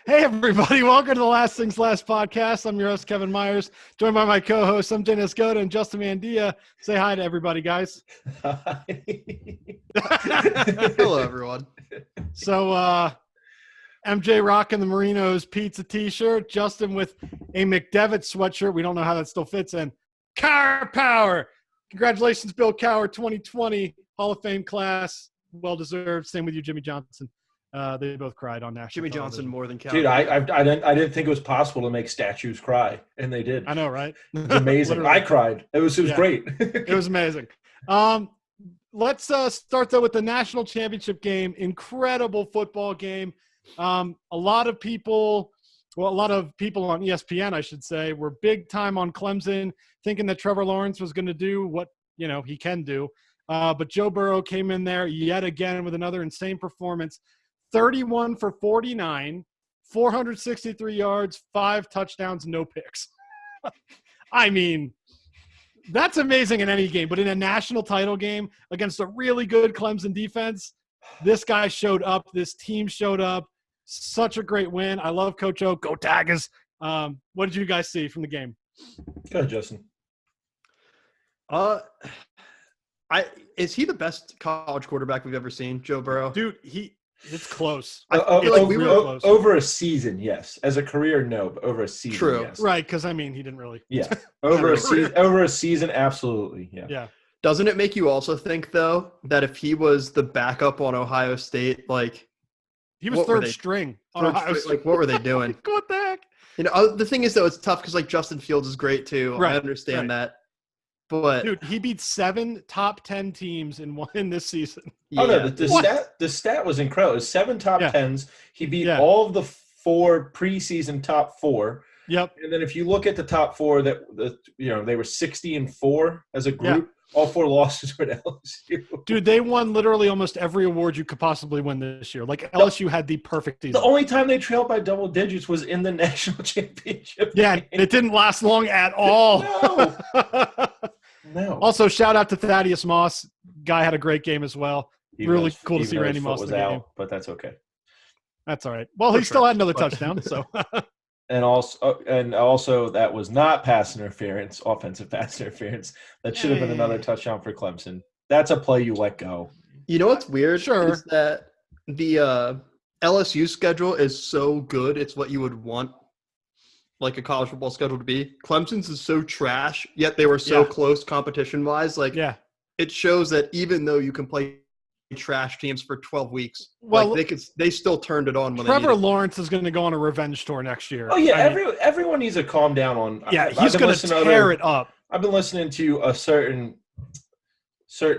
Hey, everybody. Welcome to the Last Things Last podcast. I'm your host, Kevin Myers, joined by my co-hosts, I'm Jen Escoda and Justin Mandia. Say hi to everybody, guys. Hi. Hello, everyone. So, MJ rocking the Marinos pizza t-shirt, Justin with a McDevitt sweatshirt. We don't know how that still fits in. Car Power. Congratulations, Bill Cowher, 2020 Hall of Fame class. Well-deserved. Same with you, Jimmy Johnson. They both cried on national Jimmy television. Johnson more than Cowher. Dude, I didn't think it was possible to make statues cry, and they did. I know, right? It's amazing. I cried. It was great. It was amazing. Let's start though with the national championship game. Incredible football game. A lot of people on ESPN, I should say, were big time on Clemson, thinking that Trevor Lawrence was going to do what he can do. But Joe Burrow came in there yet again with another insane performance. 31 for 49, 463 yards, 5 touchdowns, no picks. I mean, that's amazing in any game, but in a national title game against a really good Clemson defense, this guy showed up. This team showed up. Such a great win. I love Coach O. Go Tigers. What did you guys see from the game? Go ahead, Justin. Is he the best college quarterback we've ever seen, Joe Burrow? Dude, it's close. Over a season, yes. As a career, no, but over a season, True. yes. Right, because, he didn't really. Yeah. Over a season, absolutely, yeah. Yeah. Doesn't it make you also think, though, that if he was the backup on Ohio State, he was third string on Ohio State. What were they doing? What the heck? The thing is, though, it's tough because, Justin Fields is great, too. Right, I understand right. that. But dude, he beat 7 top 10 teams in this season. Yeah. Oh no, the stat was incredible. It was 7 top 10s. He beat all of the 4 preseason top 4. Yep. And then if you look at the top 4, they were 60-4 as a group. Yeah. All 4 losses were to LSU. Dude, they won literally almost every award you could possibly win this year. LSU had the perfect season. The only time they trailed by double digits was in the national championship. Yeah, game. It didn't last long at all. No. Also, shout out to Thaddeus Moss. Guy had a great game as well. Really cool to see Randy Moss in the game. But that's okay. That's all right. Well, he still had another touchdown. So. And also, that was not pass interference, offensive pass interference. That should have been another touchdown for Clemson. That's a play you let go. You know what's weird? Sure. Is that the LSU schedule is so good. It's what you would want a college football schedule to be. Clemson's is so trash, yet they were so close competition-wise. It shows that even though you can play trash teams for 12 weeks, they still turned it on when Trevor Lawrence is going to go on a revenge tour next year. Oh yeah, everyone needs to calm down on. Yeah, he's going to tear it up. I've been listening to a certain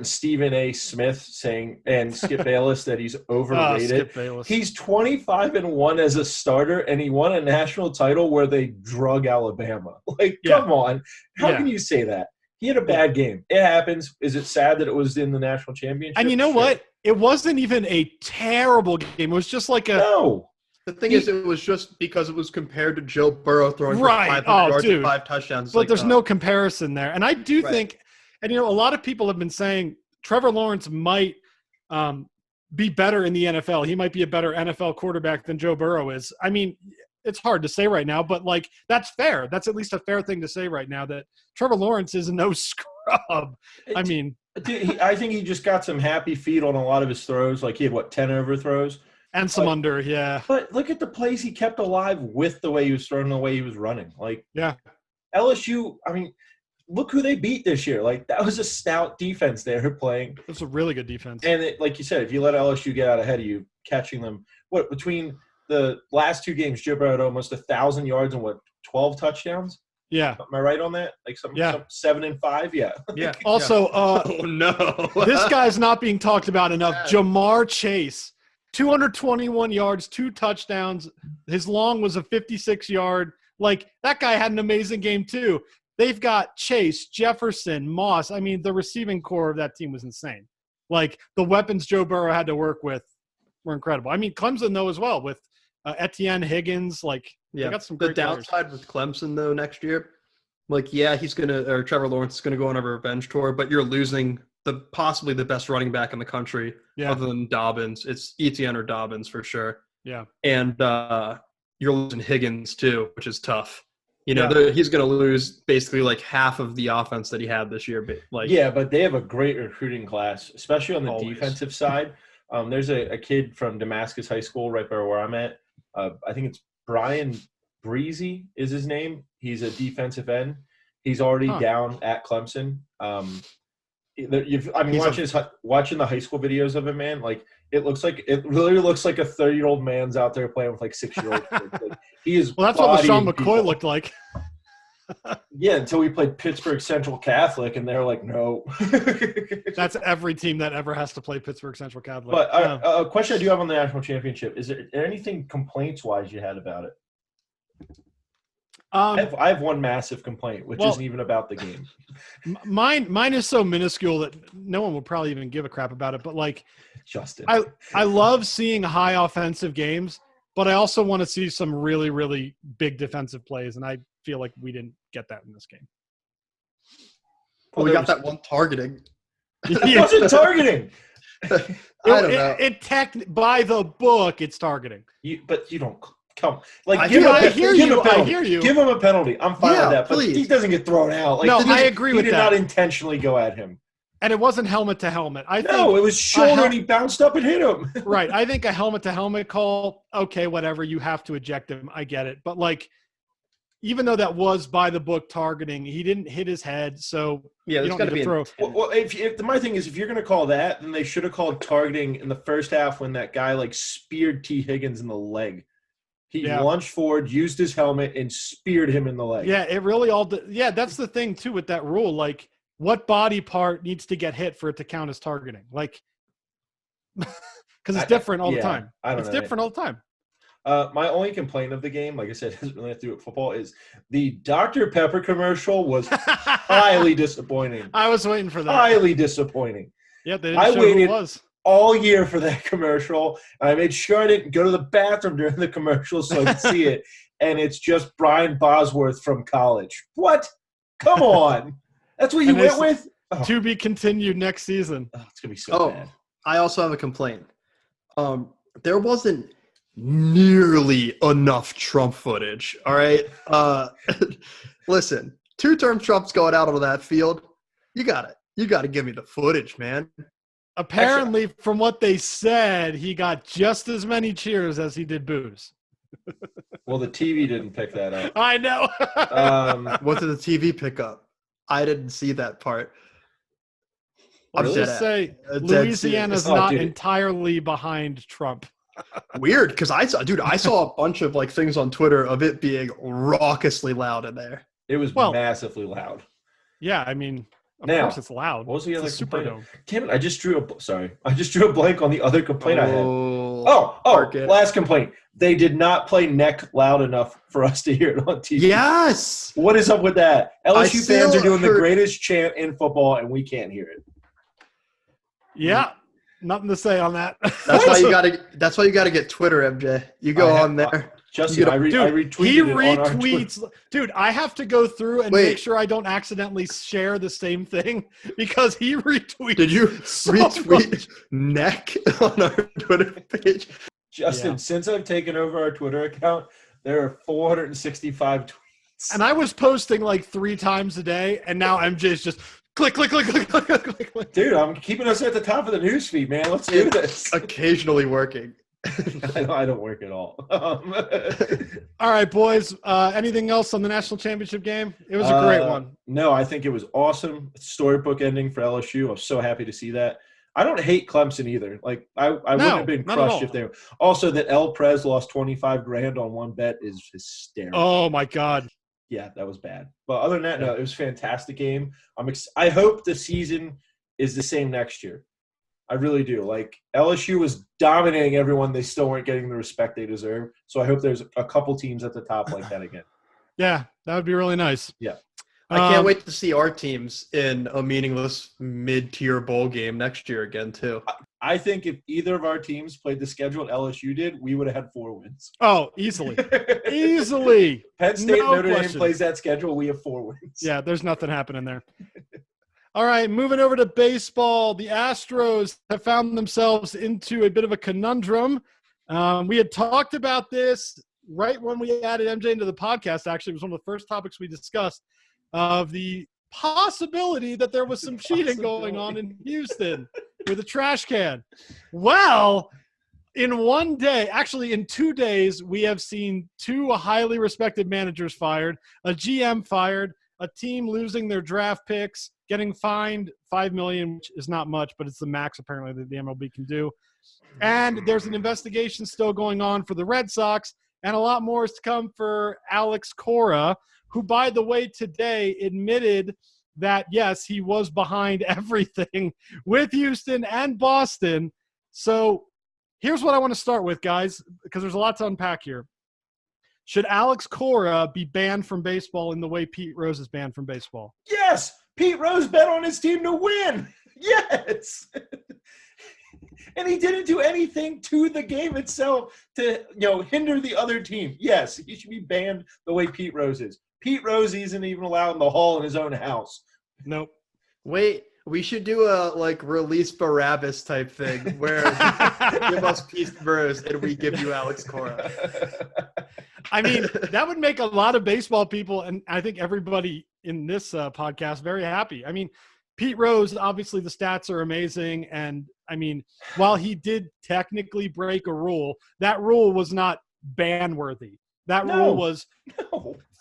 Stephen A. Smith saying and Skip Bayless that he's overrated. He's 25-1 as a starter, and he won a national title where they drug Alabama. Come on, how can you say that? He had a bad game. It happens. Is it sad that it was in the national championship? And you know what? It wasn't even a terrible game. It was just No. The thing is, it was just because it was compared to Joe Burrow throwing for 500 yards and 5 touchdowns. But there's no comparison there. And I do think, and a lot of people have been saying Trevor Lawrence might be better in the NFL. He might be a better NFL quarterback than Joe Burrow is. I mean, it's hard to say right now, but that's fair. That's at least a fair thing to say right now, that Trevor Lawrence is no scrub. I mean, I think he just got some happy feet on a lot of his throws. He had 10 overthrows and some under, yeah. But look at the plays he kept alive with the way he was throwing, the way he was running. LSU. I mean, look who they beat this year. That was a stout defense they were playing. It's a really good defense. And like you said, if you let LSU get out ahead of you, catching them, between the last 2 games, Joe Burrow had almost 1,000 yards and 12 touchdowns? Yeah. Am I right on that? Some 7 and 5? Yeah. Yeah. Also, oh no. This guy's not being talked about enough. Jamar Chase, 221 yards, 2 touchdowns. His long was a 56-yard. That guy had an amazing game too. They've got Chase, Jefferson, Moss. I mean, the receiving core of that team was insane. The weapons Joe Burrow had to work with were incredible. I mean, Clemson, though, as well, with Etienne, Higgins. They got some great downside with Clemson, though, next year, Trevor Lawrence is going to go on a revenge tour, but you're losing possibly the best running back in the country other than Dobbins. It's Etienne or Dobbins for sure. Yeah. And you're losing Higgins too, which is tough. He's going to lose basically like half of the offense that he had this year. But but they have a great recruiting class, especially on the defensive side. There's a kid from Damascus High School right by where I'm at. I think it's Brian Breezy is his name. He's a defensive end. He's already down at Clemson. Watching the high school videos of him, man, like it really looks like a 30-year-old man's out there playing with like 6-year-old kids. Like, he is. Well, that's what LaShawn McCoy looked like. Yeah, until we played Pittsburgh Central Catholic, and they're like, no. That's every team that ever has to play Pittsburgh Central Catholic. But a question I do have on the national championship: is there anything complaints-wise you had about it? I have one massive complaint, which isn't even about the game. Mine is so minuscule that no one will probably even give a crap about it. But like, Justin, I love seeing high offensive games, but I also want to see some really, really big defensive plays, and I feel like we didn't get that in this game. Well, we got that one targeting. It wasn't targeting. I don't know. By the book, it's targeting. But you don't. Come, like I hear you. Give him a penalty. I'm fine with that, but please. he doesn't get thrown out. Like, no, I agree with that. He did not intentionally go at him, and it wasn't helmet to helmet. It was shoulder, and he bounced up and hit him. Right. I think a helmet to helmet call. Okay, whatever. You have to eject him. I get it, but like, even though that was by the book targeting, he didn't hit his head, so you don't need to throw. Well, my thing is, if you're going to call that, then they should have called targeting in the first half when that guy like speared T. Higgins in the leg. He lunged forward, used his helmet, and speared him in the leg. Yeah, it really all – yeah, that's the thing, too, with that rule. Like, what body part needs to get hit for it to count as targeting? Like – because it's different all the time. It's different all the time. My only complaint of the game, like I said, has really have to do with football, is the Dr. Pepper commercial was highly disappointing. I was waiting for that. Highly disappointing. Yeah, they didn't show who it was. All year for that commercial, and I made sure I didn't go to the bathroom during the commercial so I could see it. And it's just Brian Bosworth from college. What? Come on. That's what you went with? To be continued next season. Oh, it's going to be so bad. I also have a complaint. There wasn't nearly enough Trump footage, all right? Listen, two-term Trump's going out onto that field. You got to give me the footage, man. Apparently, from what they said, he got just as many cheers as he did boos. Well, the TV didn't pick that up. I know. What did the TV pick up? I didn't see that part. Let's just say Louisiana's not entirely behind Trump. Weird, because I saw a bunch of like things on Twitter of it being raucously loud in there. It was massively loud. Yeah, I mean, of course it's loud. What was the other Superdome? Damn it! I just drew a blank on the other complaint I had. Last complaint. They did not play neck loud enough for us to hear it on TV. Yes. What is up with that? LSU fans are doing the greatest chant in football, and we can't hear it. Yeah, nothing to say on that. That's why you got to get Twitter, MJ. You go on there. Justin, I retweeted he it retweets. Dude, I have to go through and make sure I don't accidentally share the same thing because he retweets. Did you retweet neck on our Twitter page? Justin, since I've taken over our Twitter account, there are 465 tweets. And I was posting like 3 times a day, and now MJ's just click, click, click, click, click, click, click. Dude, I'm keeping us at the top of the news feed, man. Let's do this. Occasionally working. I don't work at all. All right, boys. Anything else on the national championship game? It was a great one. No, I think it was awesome. Storybook ending for LSU. I was so happy to see that. I don't hate Clemson either. Like I wouldn't have been crushed if they were. Also, that El Prez lost $25,000 on one bet is hysterical. Oh my God. Yeah, that was bad. But other than that, no, it was a fantastic game. I hope the season is the same next year. I really do. Like LSU was dominating everyone. They still weren't getting the respect they deserve. So I hope there's a couple teams at the top like that again. Yeah, that would be really nice. Yeah. I can't wait to see our teams in a meaningless mid-tier bowl game next year again, too. I think if either of our teams played the schedule LSU did, we would have had 4 wins. Oh, easily. Easily. Penn State, Notre Dame plays that schedule, we have 4 wins. Yeah, there's nothing happening there. All right, moving over to baseball. The Astros have found themselves into a bit of a conundrum. We had talked about this right when we added MJ into the podcast, actually, it was one of the first topics we discussed of the possibility that there was some cheating going on in Houston with a trash can. Well, in one day, actually in 2 days, we have seen 2 highly respected managers fired, a GM fired, a team losing their draft picks, getting fined $5 million, which is not much, but it's the max apparently that the MLB can do. And there's an investigation still going on for the Red Sox, and a lot more is to come for Alex Cora, who, by the way, today admitted that, yes, he was behind everything with Houston and Boston. So here's what I want to start with, guys, because there's a lot to unpack here. Should Alex Cora be banned from baseball in the way Pete Rose is banned from baseball? Yes! Pete Rose bet on his team to win! Yes! And he didn't do anything to the game itself to, hinder the other team. Yes, he should be banned the way Pete Rose is. Pete Rose isn't even allowed in the hall in his own house. Nope. Wait, we should do a release Barabbas type thing where give us Pete Rose and we give you Alex Cora. I mean, that would make a lot of baseball people, and I think everybody in this podcast, very happy. I mean, Pete Rose, obviously the stats are amazing. And I mean, while he did technically break a rule, that rule was not ban worthy. That rule was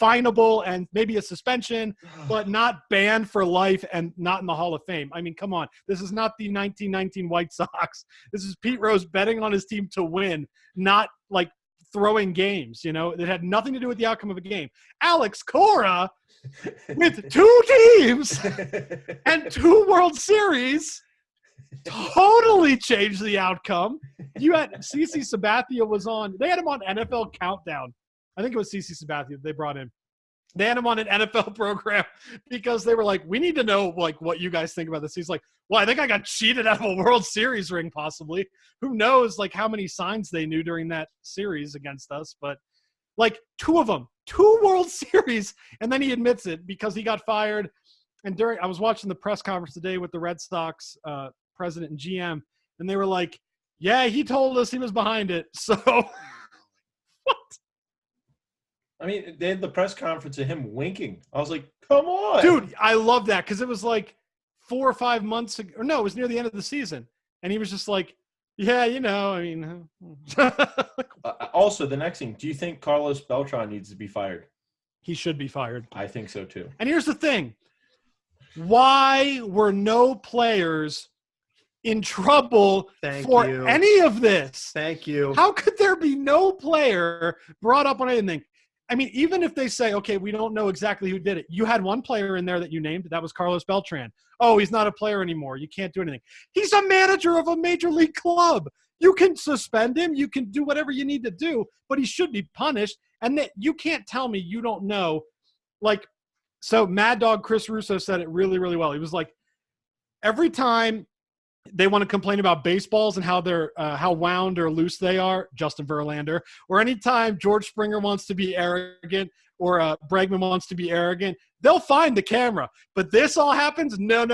finable and maybe a suspension, but not banned for life and not in the Hall of Fame. I mean, come on. This is not the 1919 White Sox. This is Pete Rose betting on his team to win, not throwing games. It had nothing to do with the outcome of a game. Alex Cora, with 2 teams and 2 World Series, totally changed the outcome. You had CC Sabathia was on. They had him on NFL Countdown. I think it was CC Sabathia they brought in. They had him on an NFL program because they were like, we need to know what you guys think about this. He's like, well, I think I got cheated out of a World Series ring possibly. Who knows how many signs they knew during that series against us. But 2 of them, 2 World Series. And then he admits it because he got fired. And I was watching the press conference today with the Red Sox president and GM, and they were like, yeah, he told us he was behind it. So what? I mean, they had the press conference of him winking. I was like, come on. Dude, I love that because it was 4 or 5 months ago. Or no, it was near the end of the season. And he was just like, yeah, I mean. Also, the next thing, do you think Carlos Beltran needs to be fired? He should be fired. I think so, too. And here's the thing. Why were no players in trouble for any of this? Thank you. How could there be no player brought up on anything? I mean, even if they say, okay, we don't know exactly who did it. You had one player in there that you named. That was Carlos Beltran. Oh, he's not a player anymore. You can't do anything. He's a manager of a major league club. You can suspend him. You can do whatever you need to do, but he should be punished. And that you can't tell me you don't know. So Mad Dog Chris Russo said it really, really well. He was like, every time they want to complain about baseballs and how they're how wound or loose they are, Justin Verlander, or anytime George Springer wants to be arrogant or Bregman wants to be arrogant, they'll find the camera. But this all happens? No.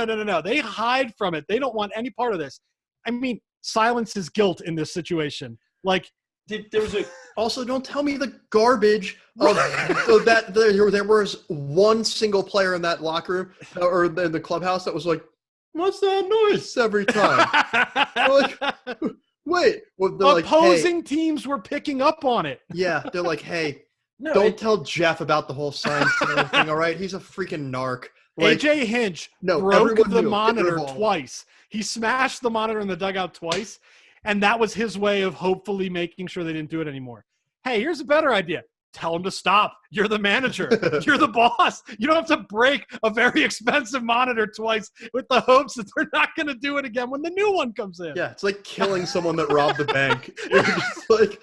They hide from it. They don't want any part of this. I mean, silence is guilt in this situation. There was Also, don't tell me the garbage of so that there was one single player in that locker room or in the clubhouse that was like, what's that noise every time? Wait. Well, opposing teams were picking up on it. Yeah, they're like, hey, don't tell Jeff about the whole science thing, all right? He's a freaking narc. AJ Hinch broke the monitor twice. He smashed the monitor in the dugout twice, and that was his way of hopefully making sure they didn't do it anymore. Hey, here's a better idea. Tell him to stop. You're the manager. You're the boss. You don't have to break a very expensive monitor twice with the hopes that they're not going to do it again when the new one comes in. Yeah, it's like killing someone that robbed the bank. You're just like,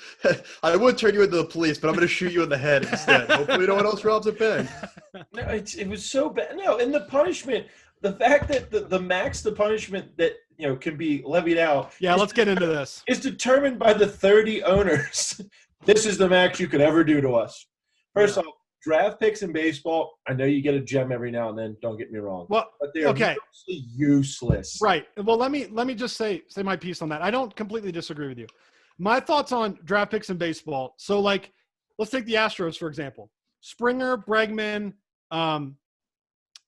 I would turn you into the police, but I'm going to shoot you in the head instead. Hopefully no one else robs a bank. No, it was so bad. No, and the punishment, the fact that the punishment that can be levied out. Yeah, let's get into this. Is determined by the 30 owners. This is the max you could ever do to us. First off, draft picks in baseball, I know you get a gem every now and then, don't get me wrong. Well, but they're mostly useless. Right. Well, let me just say my piece on that. I don't completely disagree with you. My thoughts on draft picks in baseball. So let's take the Astros, for example. Springer, Bregman,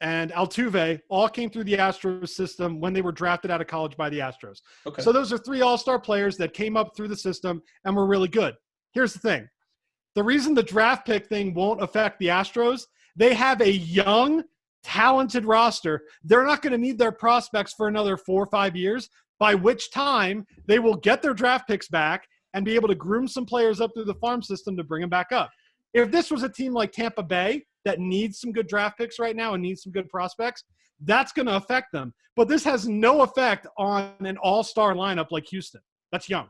and Altuve all came through the Astros system when they were drafted out of college by the Astros. Okay. So those are 3 all-star players that came up through the system and were really good. Here's the thing. The reason the draft pick thing won't affect the Astros, they have a young, talented roster. They're not going to need their prospects for another 4 or 5 years, by which time they will get their draft picks back and be able to groom some players up through the farm system to bring them back up. If this was a team like Tampa Bay that needs some good draft picks right now and needs some good prospects, that's going to affect them. But this has no effect on an all-star lineup like Houston. That's young.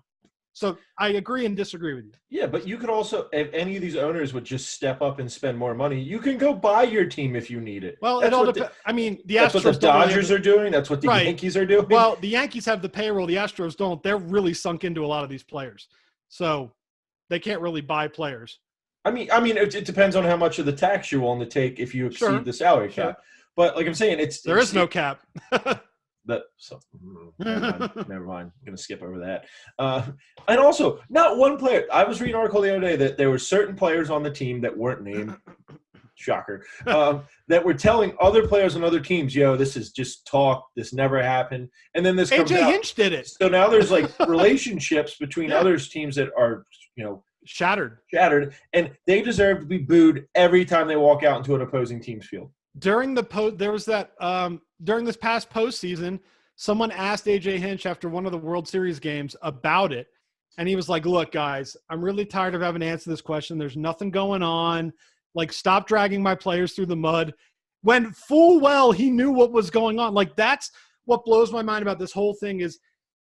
So I agree and disagree with you. Yeah, but you could also, if any of these owners would just step up and spend more money, you can go buy your team if you need it. Well, that's it all depends. I mean, the Astros. That's what the Dodgers are doing. That's what the Yankees are doing. Well, the Yankees have the payroll. The Astros don't. They're really sunk into a lot of these players. So they can't really buy players. I mean, it depends on how much of the tax you're willing to take if you exceed the salary cap. But like I'm saying, there is no cap. Never mind. I'm going to skip over that. And also, not one player. I was reading an article the other day that there were certain players on the team that weren't named. Shocker. That were telling other players on other teams, yo, this is just talk. This never happened. And then this comes out. AJ Hinch did it. So now there's like relationships between others teams that are, shattered, and they deserve to be booed every time they walk out into an opposing team's field. During there was that during this past postseason, someone asked AJ Hinch after one of the World Series games about it, and he was like, "Look, guys, I'm really tired of having to answer this question. There's nothing going on. Like, stop dragging my players through the mud." When full well he knew what was going on. Like, that's what blows my mind about this whole thing is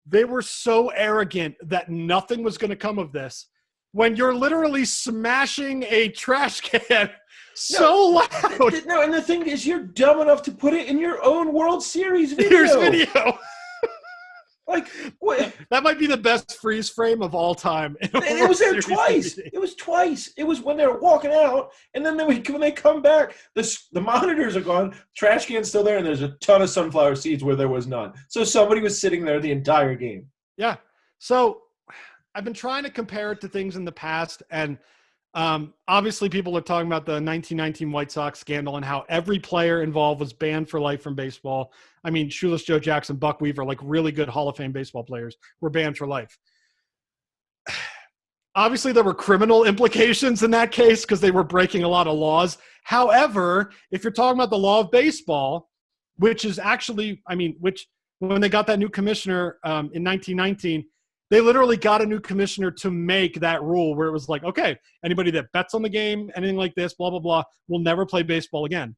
they were so arrogant that nothing was going to come of this. When you're literally smashing a trash can loud. No, and the thing is, you're dumb enough to put it in your own World Series video. Here's video. Like, what? That might be the best freeze frame of all time. It was there twice. It was twice. It was when they were walking out, and then when they come back, the monitors are gone, trash can's still there, and there's a ton of sunflower seeds where there was none. So somebody was sitting there the entire game. Yeah. So I've been trying to compare it to things in the past, and obviously people are talking about the 1919 White Sox scandal and how every player involved was banned for life from baseball. I mean, Shoeless Joe Jackson, Buck Weaver, like really good Hall of Fame baseball players were banned for life. Obviously, there were criminal implications in that case because they were breaking a lot of laws. However, if you're talking about the law of baseball, which is actually, which when they got that new commissioner in 1919, they literally got a new commissioner to make that rule where it was like, okay, anybody that bets on the game, anything like this, blah, blah, blah, will never play baseball again.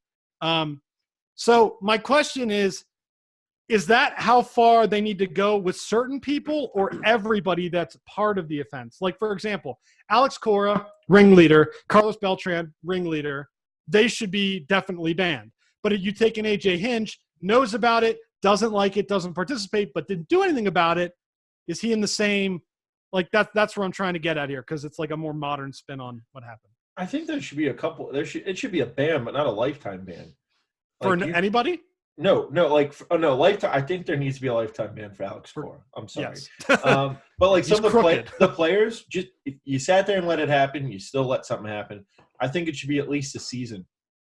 So my question is that how far they need to go with certain people or everybody that's part of the offense? Like, for example, Alex Cora, ringleader, Carlos Beltran, ringleader, they should be definitely banned. But if you take an AJ Hinch, knows about it, doesn't like it, doesn't participate, but didn't do anything about it, is he in the same – like that's where I'm trying to get at here because it's like a more modern spin on what happened. I think there should be a couple – it should be a ban, but not a lifetime ban. Like for anybody? No, lifetime. I think there needs to be a lifetime ban for Alex Cora. I'm sorry. Yes. But like some of crooked. the players, just if you sat there and let it happen, you still let something happen. I think it should be at least a season.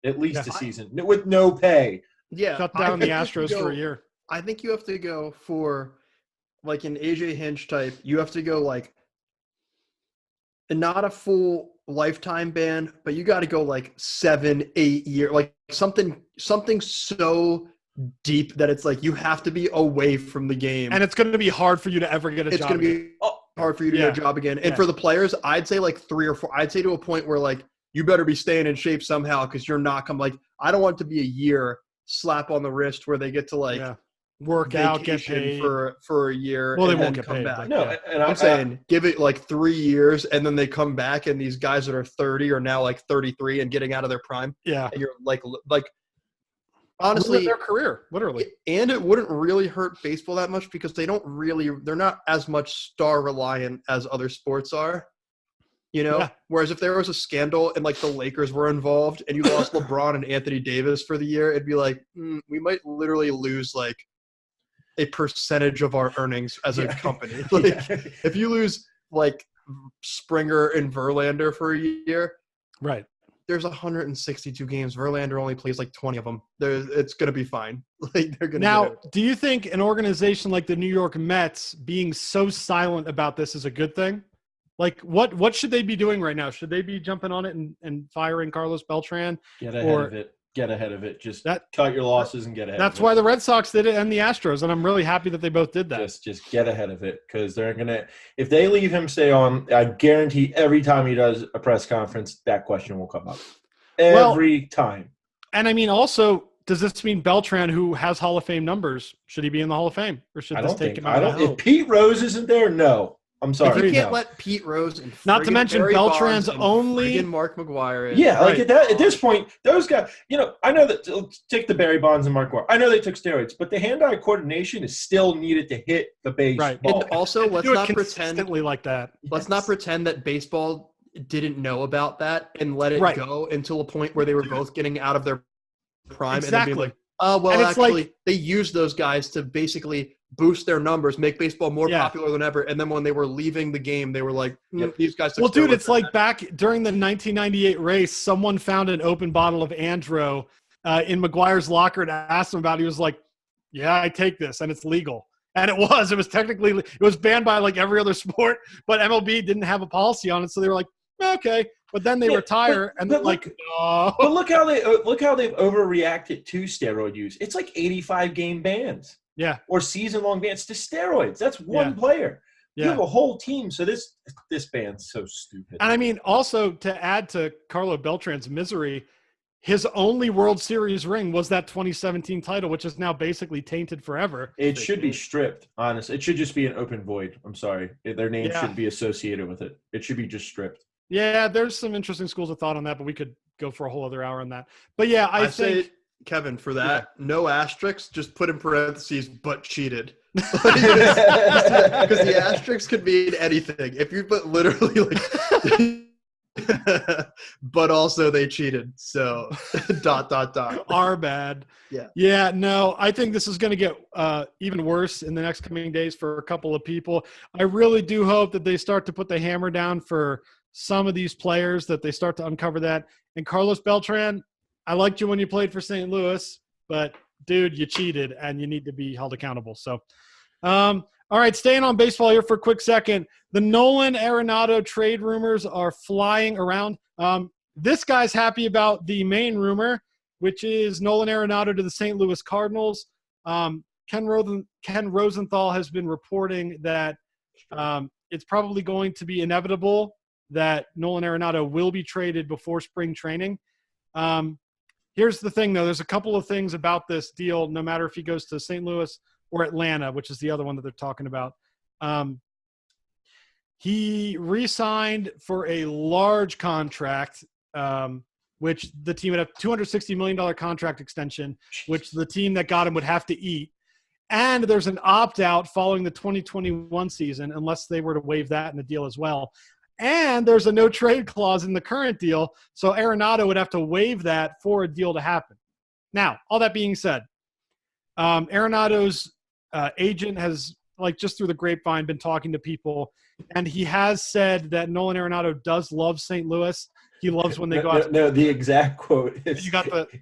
At least a season with no pay. Yeah. Shut down the Astros for a year. I think you have to go for like an AJ Hinch type. You have to go like not a full lifetime ban, but you got to go like 7-8 year, like something so deep that it's like you have to be away from the game, and it's going to be hard for you to ever get a job. It's going to be hard for you to get a job again. And for the players, I'd say like 3 or 4. I'd say to a point where like you better be staying in shape somehow because you're not like I don't want it to be a year slap on the wrist where they get to like work out, get paid for a year. Well, they and won't then get come paid. back. No, and I'm saying give it like 3 years, and then they come back, and these guys that are 30 are now like 33 and getting out of their prime. Yeah, and you're like honestly, their career literally. And it wouldn't really hurt baseball that much because they're not as much star reliant as other sports are. You know, whereas if there was a scandal and like the Lakers were involved and you lost LeBron and Anthony Davis for the year, it'd be like we might literally lose like a percentage of our earnings as a company. Like if you lose like Springer and Verlander for a year. Right. There's 162 games. Verlander only plays like 20 of them. It's going to be fine. Like they're going to. Now, do you think an organization like the New York Mets being so silent about this is a good thing? Like, what should they be doing right now? Should they be jumping on it and firing Carlos Beltran? Get ahead of it. Just cut your losses and get ahead. That's why the Red Sox did it and the Astros, and I'm really happy that they both did that. Just get ahead of it, because they're gonna. If they leave him stay on, I guarantee every time he does a press conference, that question will come up. Every time. And I mean, also, does this mean Beltran, who has Hall of Fame numbers, should he be in the Hall of Fame, or should this take him out? If Pete Rose isn't there, no. I'm sorry. If you can't let Pete Rose and not to mention Barry Beltran's Bonds only and Mark McGwire. Yeah, right. At this point, those guys. I know that take the Barry Bonds and Mark McGwire. I know they took steroids, but the hand-eye coordination is still needed to hit the baseball. Right. And also, let's not pretend like that. Let's not pretend that baseball didn't know about that and let it go until a point where they were both getting out of their prime and then being like, actually, they used those guys to basically boost their numbers, make baseball more popular than ever. And then when they were leaving the game, they were like, these guys took dude, it's like back during the 1998 race, someone found an open bottle of Andro in McGuire's locker and asked him about it. He was like, yeah, I take this, and it's legal. And it was technically, it was banned by like every other sport, but MLB didn't have a policy on it. So they were like, okay. But then they retire, and they're like, oh. But look how they've overreacted to steroid use. It's like 85 game bans. Yeah. Or season-long bans to steroids. That's one player. Yeah. You have a whole team. So this ban's so stupid. And I mean, also to add to Carlo Beltran's misery, his only World Series ring was that 2017 title, which is now basically tainted forever. It should be stripped, honestly. It should just be an open void. I'm sorry. Their name shouldn't be associated with it. It should be just stripped. Yeah, there's some interesting schools of thought on that, but we could go for a whole other hour on that. But yeah, I think – Kevin, for that, no asterisks, just put in parentheses, but cheated. Because the asterisks could mean anything. If you put literally but also they cheated. So Our bad. Yeah. Yeah, no, I think this is going to get even worse in the next coming days for a couple of people. I really do hope that they start to put the hammer down for some of these players, that they start to uncover that. And Carlos Beltran, I liked you when you played for St. Louis, but dude, you cheated and you need to be held accountable. So, all right, staying on baseball here for a quick second. The Nolan Arenado trade rumors are flying around. This guy's happy about the main rumor, which is Nolan Arenado to the St. Louis Cardinals. Ken Rosenthal has been reporting that it's probably going to be inevitable that Nolan Arenado will be traded before spring training. Here's the thing, though. There's a couple of things about this deal, no matter if he goes to St. Louis or Atlanta, which is the other one that they're talking about. He re-signed for a large contract, which the team would have $260 million contract extension, which the team that got him would have to eat. And there's an opt-out following the 2021 season, unless they were to waive that in the deal as well. And there's a no-trade clause in the current deal, so Arenado would have to waive that for a deal to happen. Now, all that being said, Arenado's agent has, just through the grapevine, been talking to people, and he has said that Nolan Arenado does love St. Louis. He loves when they go out. No, the exact quote is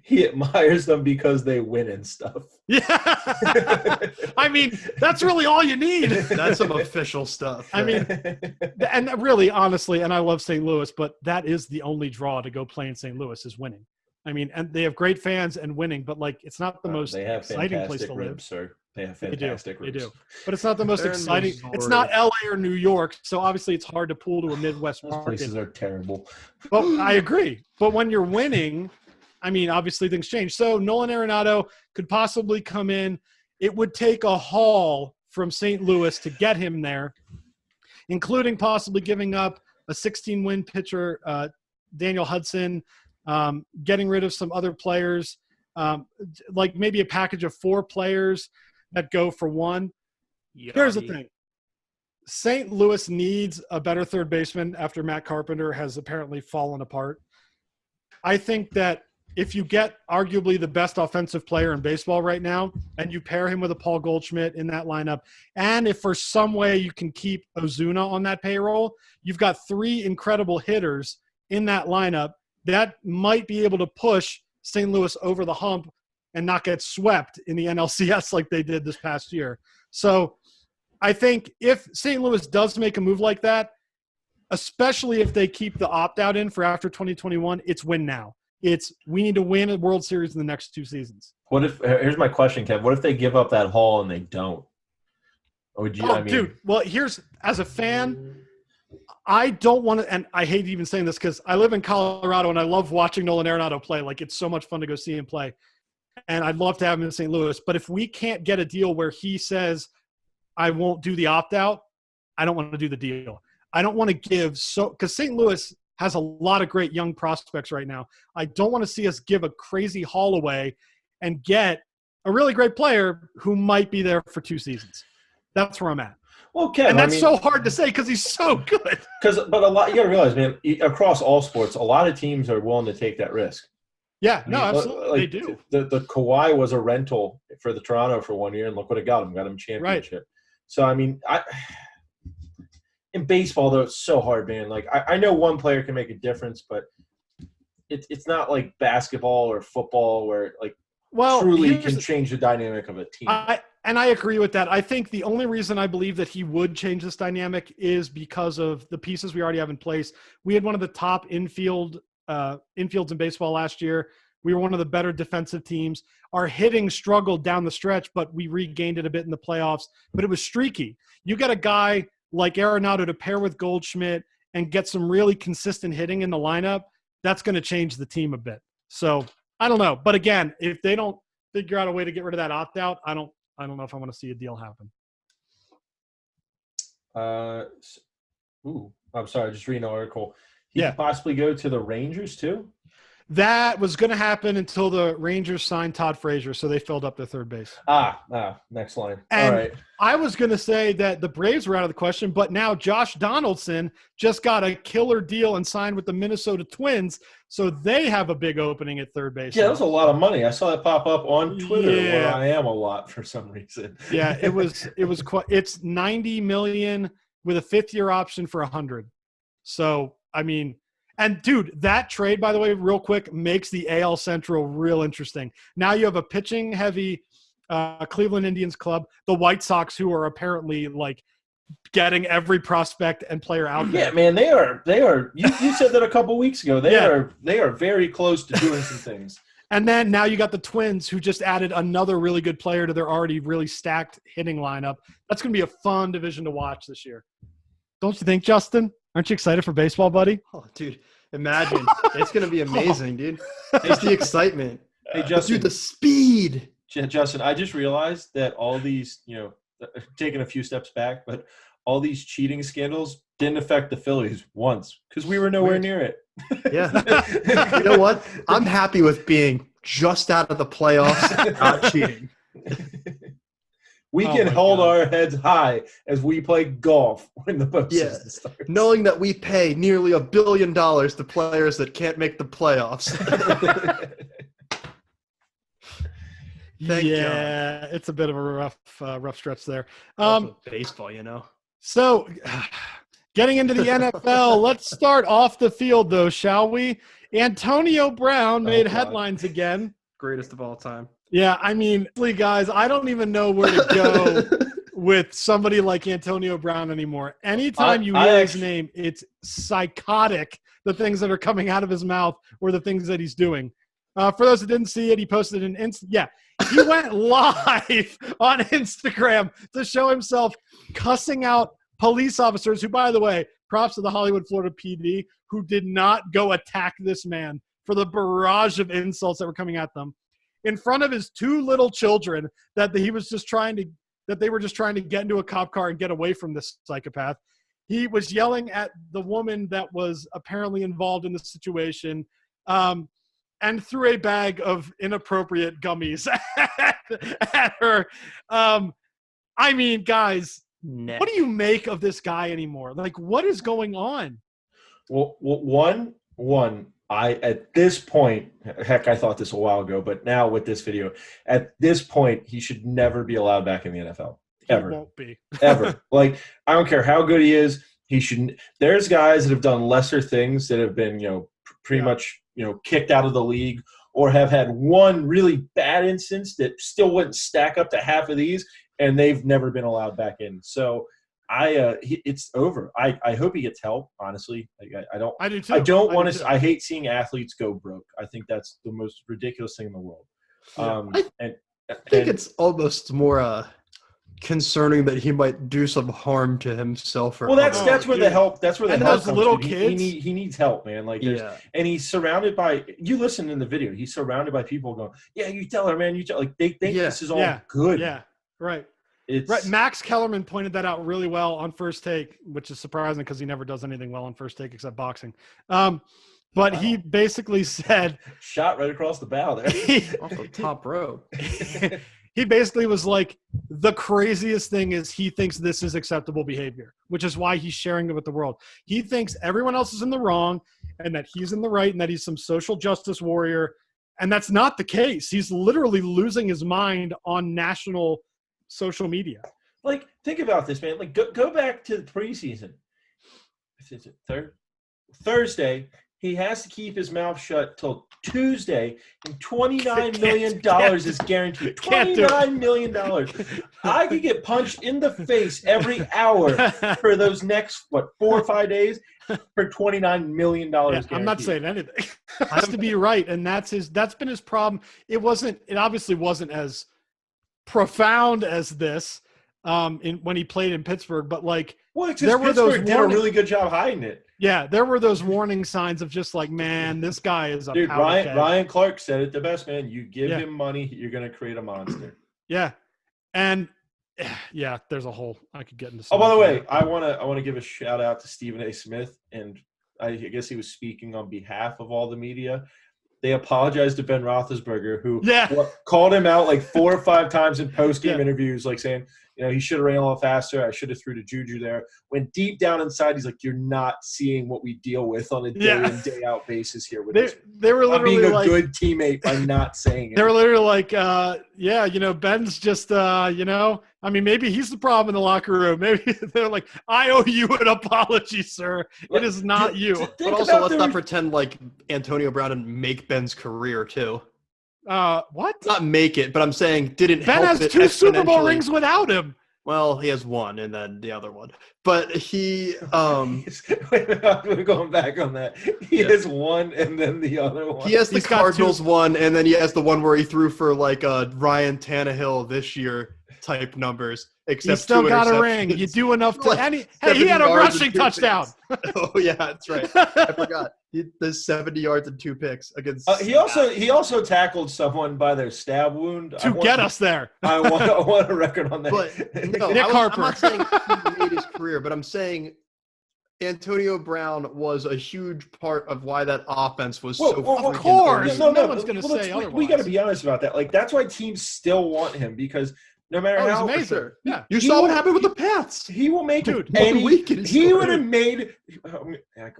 he admires them because they win and stuff. Yeah. I mean, that's really all you need. That's some official stuff. I mean, and really, honestly, and I love St. Louis, but that is the only draw to go play in St. Louis is winning. I mean, and they have great fans and winning, but it's not the most exciting place to live. Sir. They have fantastic rooms. They do. But it's not the most exciting. It's not LA or New York, so obviously it's hard to pull to a Midwest market. Those places are terrible. But I agree. But when you're winning, I mean, obviously things change. So Nolan Arenado could possibly come in. It would take a haul from St. Louis to get him there, including possibly giving up a 16-win pitcher, Daniel Hudson, getting rid of some other players, like maybe a package of 4 players that go for 1. Here's the thing. St. Louis needs a better third baseman after Matt Carpenter has apparently fallen apart. I think that if you get arguably the best offensive player in baseball right now, and you pair him with a Paul Goldschmidt in that lineup, and if for some way you can keep Ozuna on that payroll, you've got 3 incredible hitters in that lineup that might be able to push St. Louis over the hump and not get swept in the NLCS like they did this past year. So I think if St. Louis does make a move like that, especially if they keep the opt-out in for after 2021, it's win now. It's we need to win a World Series in the next 2 seasons. What if? Here's my question, Kev. What if they give up that haul and they don't? Would you? Dude. Well, here's as a fan, I don't want to, and I hate even saying this because I live in Colorado and I love watching Nolan Arenado play. Like it's so much fun to go see him play, and I'd love to have him in St. Louis. But if we can't get a deal where he says, "I won't do the opt-out," I don't want to do the deal. I don't want to give because St. Louis has a lot of great young prospects right now. I don't want to see us give a crazy haul away and get a really great player who might be there for 2 seasons. That's where I'm at. Well, Kev, and that's so hard to say because he's so good. But a lot, you got to realize, man, across all sports, a lot of teams are willing to take that risk. Yeah, absolutely, they do. The Kawhi was a rental for the Toronto for 1 year, and look what it got him. Got him championship. Right. So I mean, in baseball, though, it's so hard, man. Like, I know one player can make a difference, but it's not like basketball or football where, like, truly can change the dynamic of a team. And I agree with that. I think the only reason I believe that he would change this dynamic is because of the pieces we already have in place. We had one of the top infields in baseball last year. We were one of the better defensive teams. Our hitting struggled down the stretch, but we regained it a bit in the playoffs. But it was streaky. You got a guy like Arenado to pair with Goldschmidt and get some really consistent hitting in the lineup, that's going to change the team a bit. So I don't know. But again, if they don't figure out a way to get rid of that opt-out, I don't know if I want to see a deal happen. I'm sorry. Just reading an article. He could possibly go to the Rangers too? That was going to happen until the Rangers signed Todd Frazier, so they filled up their third base. Next line. And all right. I was going to say that the Braves were out of the question, but now Josh Donaldson just got a killer deal and signed with the Minnesota Twins, so they have a big opening at third base. Yeah, that was a lot of money. I saw that pop up on Twitter where I am a lot for some reason. Yeah, it was quite. It's $90 million with a 5th-year option for $100. So I mean. And, dude, that trade, by the way, real quick, makes the AL Central real interesting. Now you have a pitching-heavy Cleveland Indians club, the White Sox, who are apparently, like, getting every prospect and player out there. Yeah, man, they are. You said that a couple weeks ago. They are very close to doing some things. And then now you got the Twins, who just added another really good player to their already really stacked hitting lineup. That's going to be a fun division to watch this year. Don't you think, Justin? Aren't you excited for baseball, buddy? Oh, dude, imagine. It's going to be amazing, dude. It's the excitement. Hey, Justin. Dude, the speed. Justin, I just realized that all these, taking a few steps back, but all these cheating scandals didn't affect the Phillies once because we were nowhere near it. Yeah. You know what? I'm happy with being just out of the playoffs, not cheating. We can hold our heads high as we play golf when the postseason starts. Knowing that we pay nearly $1 billion to players that can't make the playoffs. It's a bit of a rough stretch there. Baseball, So, getting into the NFL, let's start off the field, though, shall we? Antonio Brown made headlines again. Greatest of all time. Yeah, I mean, guys, I don't even know where to go with somebody like Antonio Brown anymore. Anytime you hear his name, it's psychotic, the things that are coming out of his mouth or the things that he's doing. For those that didn't see it, he posted an he went live on Instagram to show himself cussing out police officers who, by the way, props to the Hollywood, Florida PD, who did not go attack this man for the barrage of insults that were coming at them. In front of his 2 little children that they were just trying to get into a cop car and get away from this psychopath. He was yelling at the woman that was apparently involved in the situation and threw a bag of inappropriate gummies at her. I mean, guys, what do you make of this guy anymore? Like, what is going on? Well, one, at this point, heck, I thought this a while ago, but now with this video, at this point, he should never be allowed back in the NFL. Ever. He won't be. Ever. Like, I don't care how good he is. He shouldn't. There's guys that have done lesser things that have been, pretty much, kicked out of the league or have had one really bad instance that still wouldn't stack up to half of these, and they've never been allowed back in. So it's over. I hope he gets help. Honestly, I do too. I don't want to. I hate seeing athletes go broke. I think that's the most ridiculous thing in the world. I think it's almost more concerning that he might do some harm to himself. That's where the help. That's where the help comes. Little to. Kids. He needs help, man. Like, and he's surrounded by. You listen in the video. He's surrounded by people going, "Yeah, you tell her, man. You tell." Like they think this is all good. Yeah, right. Right. Max Kellerman pointed that out really well on First Take, which is surprising because he never does anything well on First Take except boxing. But he basically said – shot right across the bow there. Off the top row. He basically was like, the craziest thing is he thinks this is acceptable behavior, which is why he's sharing it with the world. He thinks everyone else is in the wrong and that he's in the right and that he's some social justice warrior. And that's not the case. He's literally losing his mind on national – social media. Like, think about this, man. Like, go back to the preseason. Is it Thursday? He has to keep his mouth shut till Tuesday, and $29 million is guaranteed. $29 million. I could get punched in the face every hour for those next 4 or 5 days for $29 million. Yeah, I'm not saying anything. It has to be right, and that's been his problem. It obviously wasn't as profound as this when he played in Pittsburgh, but there were those did a really good job hiding it. Yeah, there were those warning signs of just like, man, this guy is a dude. Ryan Clark said it the best, man. You give him money, you're gonna create a monster. Yeah, and there's a whole I could get into. Oh, by the way, I wanna give a shout out to Stephen A. Smith, and I guess he was speaking on behalf of all the media. They apologized to Ben Roethlisberger, who called him out 4 or 5 times in post-game interviews, saying, he should have ran a little faster. I should have threw to Juju there. When deep down inside, he's like, you're not seeing what we deal with on a day-in, day-out basis here. They were literally being a good teammate by not saying it. They were literally like, Ben's just, maybe he's the problem in the locker room. Maybe they're like, I owe you an apology, sir. It is not you. But also, let's not pretend like Antonio Brown didn't make Ben's career, too. What? Not make it, but I'm saying didn't Ben help has 2 Super Bowl rings without him. Well, he has 1 and then the other one. But he we're going back on that. He has 1 and then the other one. He has the Cardinals 1 and then he has the one where he threw for Ryan Tannehill this year type numbers. Except he still got a ring. You do enough to he had a rushing touchdown. Oh yeah, that's right. I forgot. He does 70 yards and 2 picks against. He also tackled someone by their stab wound to get us there. I want a record on that. But no, I'm not saying he made his career, but I'm saying Antonio Brown was a huge part of why that offense was so. Of course, no one's going to say otherwise. We got to be honest about that. That's why teams still want him because. No matter how amazing. Sure. Yeah. You saw what happened with the Pats. He will make Dude, he would have made I'm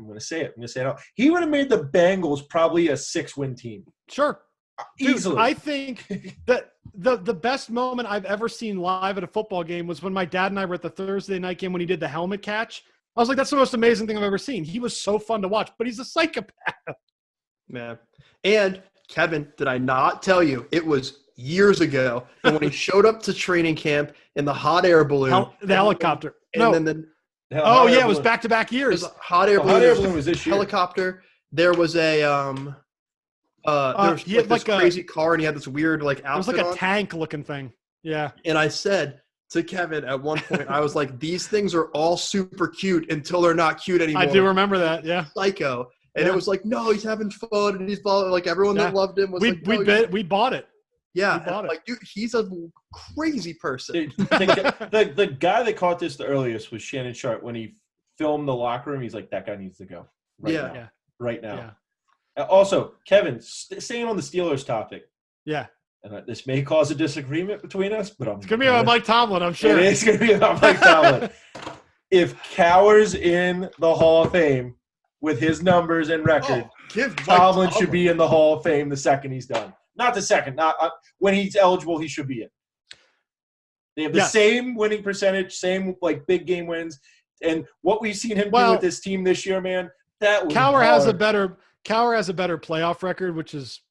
going to say it. I'm going to say it out. He would have made the Bengals probably a 6-win team. Sure. Easily. Dude, I think that the best moment I've ever seen live at a football game was when my dad and I were at the Thursday night game when he did the helmet catch. I was like, that's the most amazing thing I've ever seen. He was so fun to watch, but he's a psychopath. Man. And Kevin, did I not tell you it was years ago, and when he showed up to training camp in the hot air balloon, the helicopter, it was back-to-back years. Hot air balloon was this year. Helicopter. There was a he had this crazy car, and he had this weird outfit. It was like a tank-looking thing. Yeah. And I said to Kevin at one point, I was like, "These things are all super cute until they're not cute anymore." I do remember that. Yeah. Psycho. And it was like, no, he's having fun, and he's following. Everyone that loved him was we bought it. Yeah, dude, he's a crazy person. The guy that caught this the earliest was Shannon Sharp when he filmed the locker room. He's like, that guy needs to go right now. Yeah. Also, Kevin, staying on the Steelers topic. Yeah. And this may cause a disagreement between us, but it's going to be about Mike Tomlin, I'm sure. It is going to be about Mike Tomlin. If Cowher's in the Hall of Fame, with his numbers and record, Give Tomlin should be in the Hall of Fame the second he's done. Not the second. Not when he's eligible, he should be in. They have the same winning percentage, same like big game wins, and what we've seen him do with this team this year, man. That was Cowher hard. has a better playoff record, which is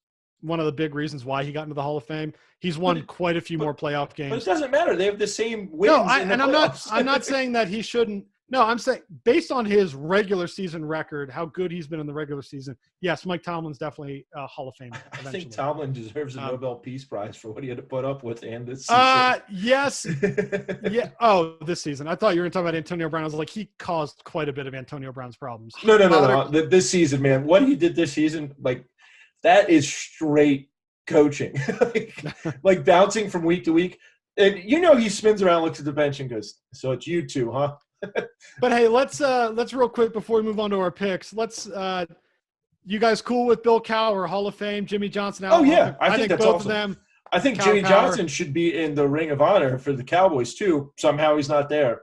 one of the big reasons why he got into the Hall of Fame. He's won quite a few more playoff games. But it doesn't matter. They have the same wins. No, in the playoffs. I'm not saying that he shouldn't. No, I'm saying based on his regular season record, how good he's been in the regular season. Yes, Mike Tomlin's definitely a Hall of Fame. I think Tomlin deserves a Nobel Peace Prize for what he had to put up with and this season. Yes. Yeah. Oh, this season. I thought you were talking about Antonio Brown. I was like, he caused quite a bit of Antonio Brown's problems. No. This season, man, what he did this season, like that is straight coaching, like bouncing from week to week. And he spins around, looks at the bench, and goes, "So it's you two, huh?" But hey, let's real quick before we move on to our picks. You guys cool with Bill Cowher, Hall of Fame, Jimmy Johnson? Oh yeah, I think that's both awesome. of them. I think Jimmy Johnson should be in the Ring of Honor for the Cowboys too. Somehow he's not there.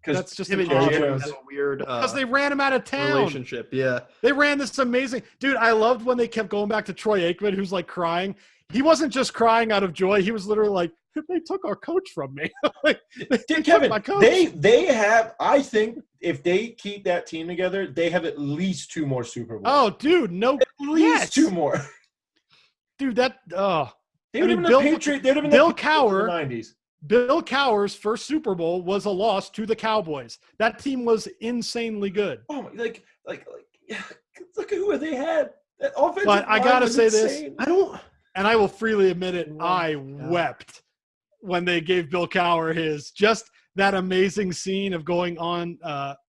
Because that's just a weird because they ran him out of town. Relationship, yeah. They ran this amazing dude. I loved when they kept going back to Troy Aikman, who's like crying. He wasn't just crying out of joy. He was literally like, "They took our coach from me." Like, Kevin, they have. I think if they keep that team together, they have at least 2 more Super Bowls. Oh, dude, no, at least 2 more. Dude, that they would have been the Patriot. They would have been Bill the Cowher. In the 90s. Bill Cowher's first Super Bowl was a loss to the Cowboys. That team was insanely good. Oh, like, look at who they had. That offensive but I gotta say insane. this. I will freely admit it. I wept when they gave Bill Cowher just that amazing scene of going on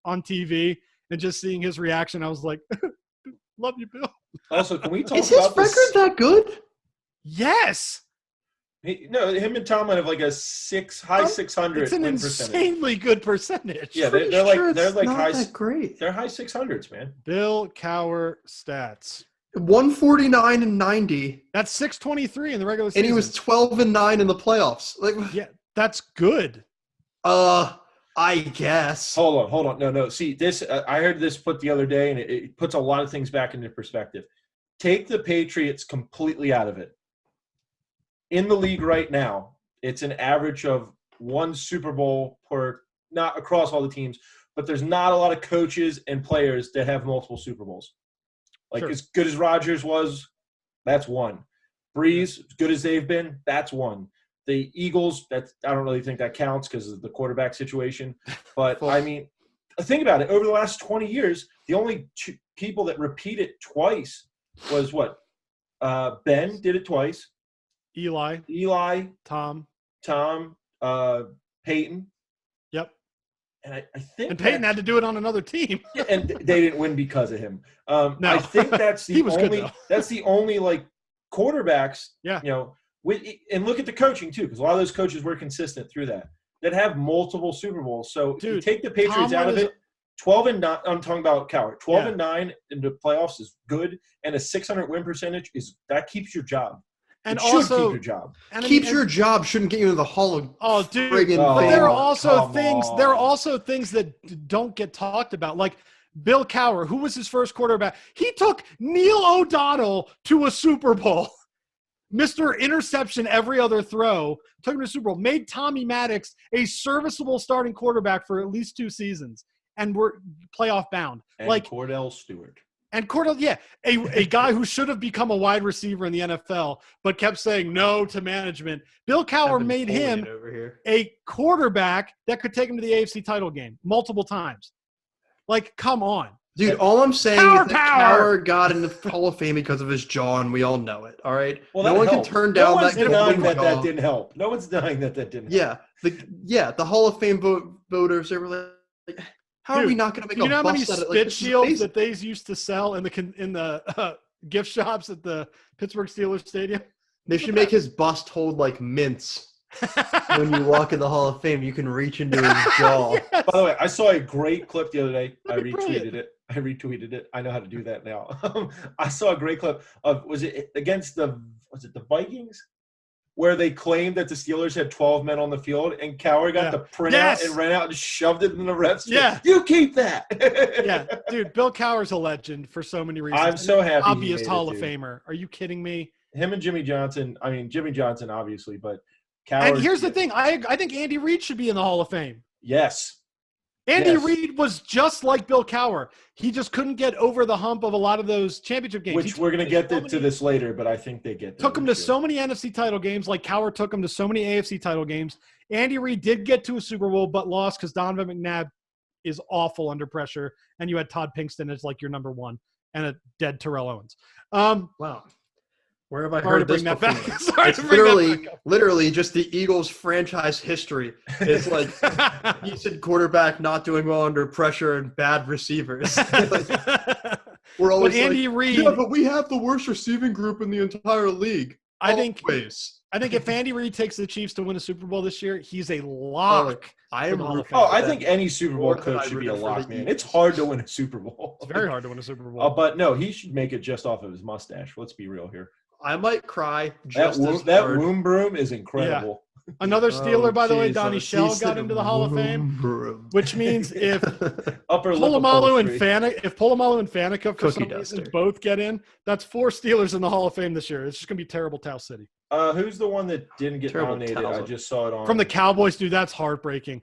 TV and just seeing his reaction. I was like, "Love you, Bill." Also, can we talk Is his about record that good? Yes. Him and Tomlin have like a high 600. It's an insanely good percentage. Yeah, they're like not high. That great. They're high 600s, man. Bill Cowher stats: 149 and 90. That's 623 in the regular season, and he was 12 and 9 in the playoffs. Like, yeah, that's good. I guess. Hold on. No. See, this I heard this put the other day, and it puts a lot of things back into perspective. Take the Patriots completely out of it. In the league right now, it's an average of 1 Super Bowl per, not across all the teams, but there's not a lot of coaches and players that have multiple Super Bowls. Like, as good as Rodgers was, that's 1. Breeze, as good as they've been, that's 1. The Eagles, I don't really think that counts because of the quarterback situation. But, I mean, think about it. Over the last 20 years, the only 2 people that repeat it twice was what? Ben did it twice. Eli, Tom, Peyton. Yep. And I think Peyton had to do it on another team. and they didn't win because of him. No. I think that's the only that's the only like quarterbacks, yeah. And look at the coaching too, because a lot of those coaches were consistent through that have multiple Super Bowls. So if you take the Patriots out of it, 12 and 9. I'm talking about Cowher. 12 and 9 in the playoffs is good, and a 600 win percentage that keeps your job. And it should keep your job. Keeps your job shouldn't get you into the Hall of but there are also things that don't get talked about. Like Bill Cowher, who was his first quarterback? He took Neil O'Donnell to a Super Bowl. Mr. Interception every other throw, took him to the Super Bowl, made Tommy Maddox a serviceable starting quarterback for at least 2 seasons, and we're playoff bound. And like Cordell Stewart. And Cordell, yeah, a guy who should have become a wide receiver in the NFL, but kept saying no to management. Bill Cowher made him a quarterback that could take him to the AFC title game multiple times. Like, come on. Dude, all I'm saying is that Cowher got in the Hall of Fame because of his jaw, and we all know it, all right? Well, no one can turn down that. No one's denying that didn't help. No one's denying that didn't help. Yeah, the Hall of Fame voters, they were like, how are we not going to make a bust out of it? Spit shields that they used to sell in the gift shops at the Pittsburgh Steelers Stadium? They should make his bust hold like mints. When you walk in the Hall of Fame, you can reach into his jaw. Yes. By the way, I saw a great clip the other day. I retweeted it. I know how to do that now. I saw a great clip of was it the Vikings? where they claimed that the Steelers had 12 men on the field, and Cowher got the printout and ran out and shoved it in the refs. Yeah. You keep that. Yeah. Dude, Bill Cowher's a legend for so many reasons. I'm so happy Obvious he made Hall it, of Famer. Are you kidding me? Him and Jimmy Johnson. I mean, Jimmy Johnson, obviously, but Cowher. And here's the thing. I think Andy Reid should be in the Hall of Fame. Yes. Andy Reid was just like Bill Cowher. He just couldn't get over the hump of a lot of those championship games. Which we're going to get to this later, but I think they get there. Took him to so many NFC title games, like Cowher took him to so many AFC title games. Andy Reid did get to a Super Bowl, but lost because Donovan McNabb is awful under pressure, and you had Todd Pinkston as like your number one, and a dead Terrell Owens. Wow. Where have I heard this before? It's literally just the Eagles franchise history. It's like decent quarterback not doing well under pressure and bad receivers. We're always Andy Reid. Yeah, but we have the worst receiving group in the entire league. I think if Andy Reid takes the Chiefs to win a Super Bowl this year, he's a lock. I think any Super Bowl coach should be a lock, man. It's hard to win a Super Bowl. It's very hard to win a Super Bowl. But no, he should make it just off of his mustache. Let's be real here. I might cry. That womb broom is incredible. Yeah. Another Steeler, by the way, Donnie Shell got into the Hall of Fame, which means if Polamalu and Faneca for some reason both get in, that's 4 Steelers in the Hall of Fame this year. It's just going to be terrible Towel City. Who's the one that didn't get nominated? I just saw it on. From the Cowboys, dude, that's heartbreaking.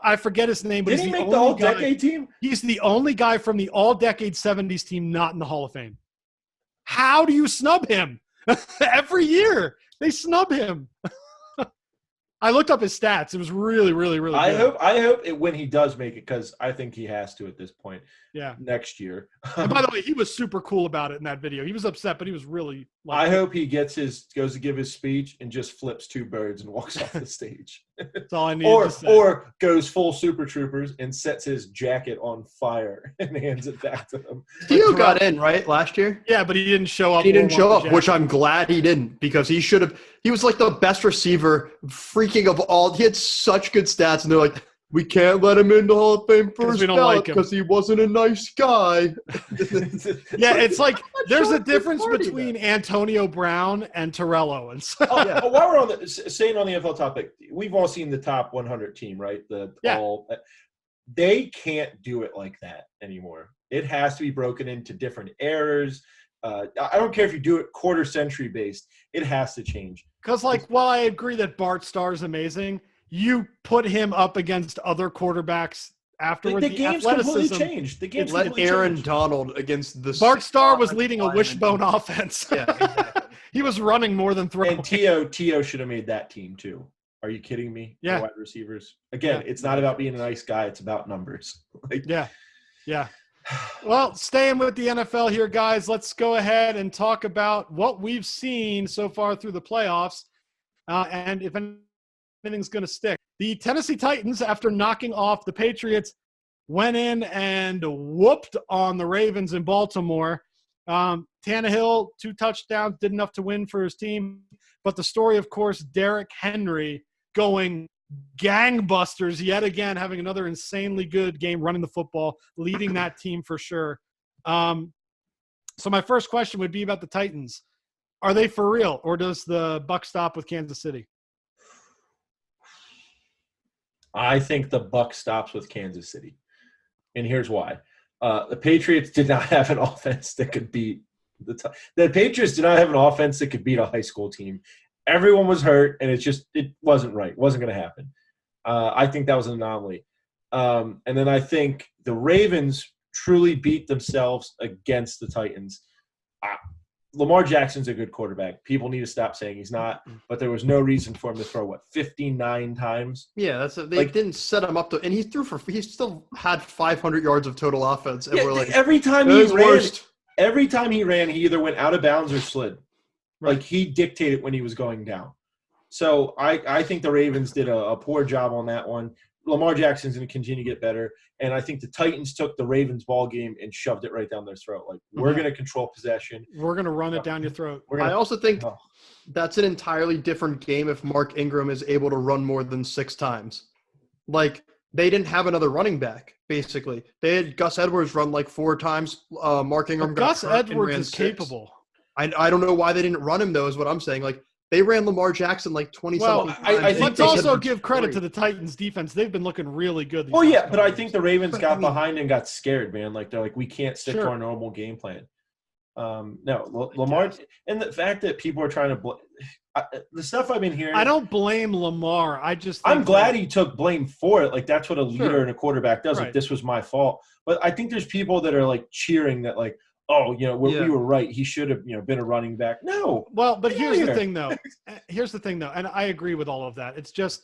I forget his name, but did he make the All-Decade team? He's the only guy from the All-Decade 70s team not in the Hall of Fame. How do you snub him? Every year they snub him. I looked up his stats. It was really, really, really good. I hope when he does make it, because I think he has to at this point. Yeah. Next year. And by the way, he was super cool about it in that video. He was upset, but he was really I hope he goes to give his speech and just flips 2 birds and walks off the stage. That's all I need to say. Or goes full Super Troopers and sets his jacket on fire and hands it back to them. Theo got in, right, last year? Yeah, but he didn't show up. He didn't show up, which I'm glad he didn't, because he should have. He was like the best receiver, freaking of all. He had such good stats, and they're like, we can't let him in the Hall of Fame first ballot because he wasn't a nice guy. Yeah, it's like there's a difference between Antonio Brown and Terrell Owens. While we're on staying on the NFL topic, we've all seen the top 100 team, right? They can't do it like that anymore. It has to be broken into different eras. I don't care if you do it quarter century based. It has to change. Because, while I agree that Bart Starr is amazing, you put him up against other quarterbacks afterwards. The game's completely changed. Let Aaron Donald against the Bart Starr was leading a wishbone offense. Yeah, exactly. He was running more than throwing. And T.O. should have made that team too. Are you kidding me? Yeah. The wide receivers. Again, it's not about being a nice guy. It's about numbers. Yeah. Well, staying with the NFL here, guys, let's go ahead and talk about what we've seen so far through the playoffs, and if anything's going to stick. The Tennessee Titans, after knocking off the Patriots, went in and whooped on the Ravens in Baltimore. Tannehill, 2 touchdowns, did enough to win for his team. But the story, of course, Derrick Henry going gangbusters yet again, having another insanely good game running the football, leading that team for sure. So my first question would be about the Titans. Are they for real, or does the buck stop with Kansas City? I think the buck stops with Kansas City. And here's why. The Patriots did not have an offense that could beat the Patriots did not have an offense that could beat a high school team. Everyone was hurt, and it wasn't right. It wasn't going to happen. I think that was an anomaly. And then I think the Ravens truly beat themselves against the Titans. Lamar Jackson's a good quarterback. People need to stop saying he's not, but there was no reason for him to throw 59 times. Yeah, they didn't set him up to, and he still had 500 yards of total offense. And we're like, every time he ran, he either went out of bounds or slid. Right. Like he dictated when he was going down. So I think the Ravens did a poor job on that one. Lamar Jackson's going to continue to get better. And I think the Titans took the Ravens ball game and shoved it right down their throat. Like, we're going to control possession. We're going to run it down your throat. I also think that's an entirely different game if Mark Ingram is able to run more than 6 times. Like, they didn't have another running back, basically. They had Gus Edwards run 4 times. Mark Ingram Gus Edwards is capable. I don't know why they didn't run him, though, is what I'm saying. Like, They ran Lamar Jackson like 20-something times. I think let's also give credit to the Titans defense. They've been looking really good. Well, yeah, but I think the Ravens got behind and got scared, man. Like, they're like, we can't stick to our normal game plan. No, Lamar, and the fact that people are trying to the stuff I've been hearing. I don't blame Lamar. I'm glad he took blame for it. Like, that's what a leader and a quarterback does. Like, this was my fault. But I think there's people that are like cheering that, like, oh, we were right. He should have, been a running back. No. Well, but here's the thing, though. And I agree with all of that. It's just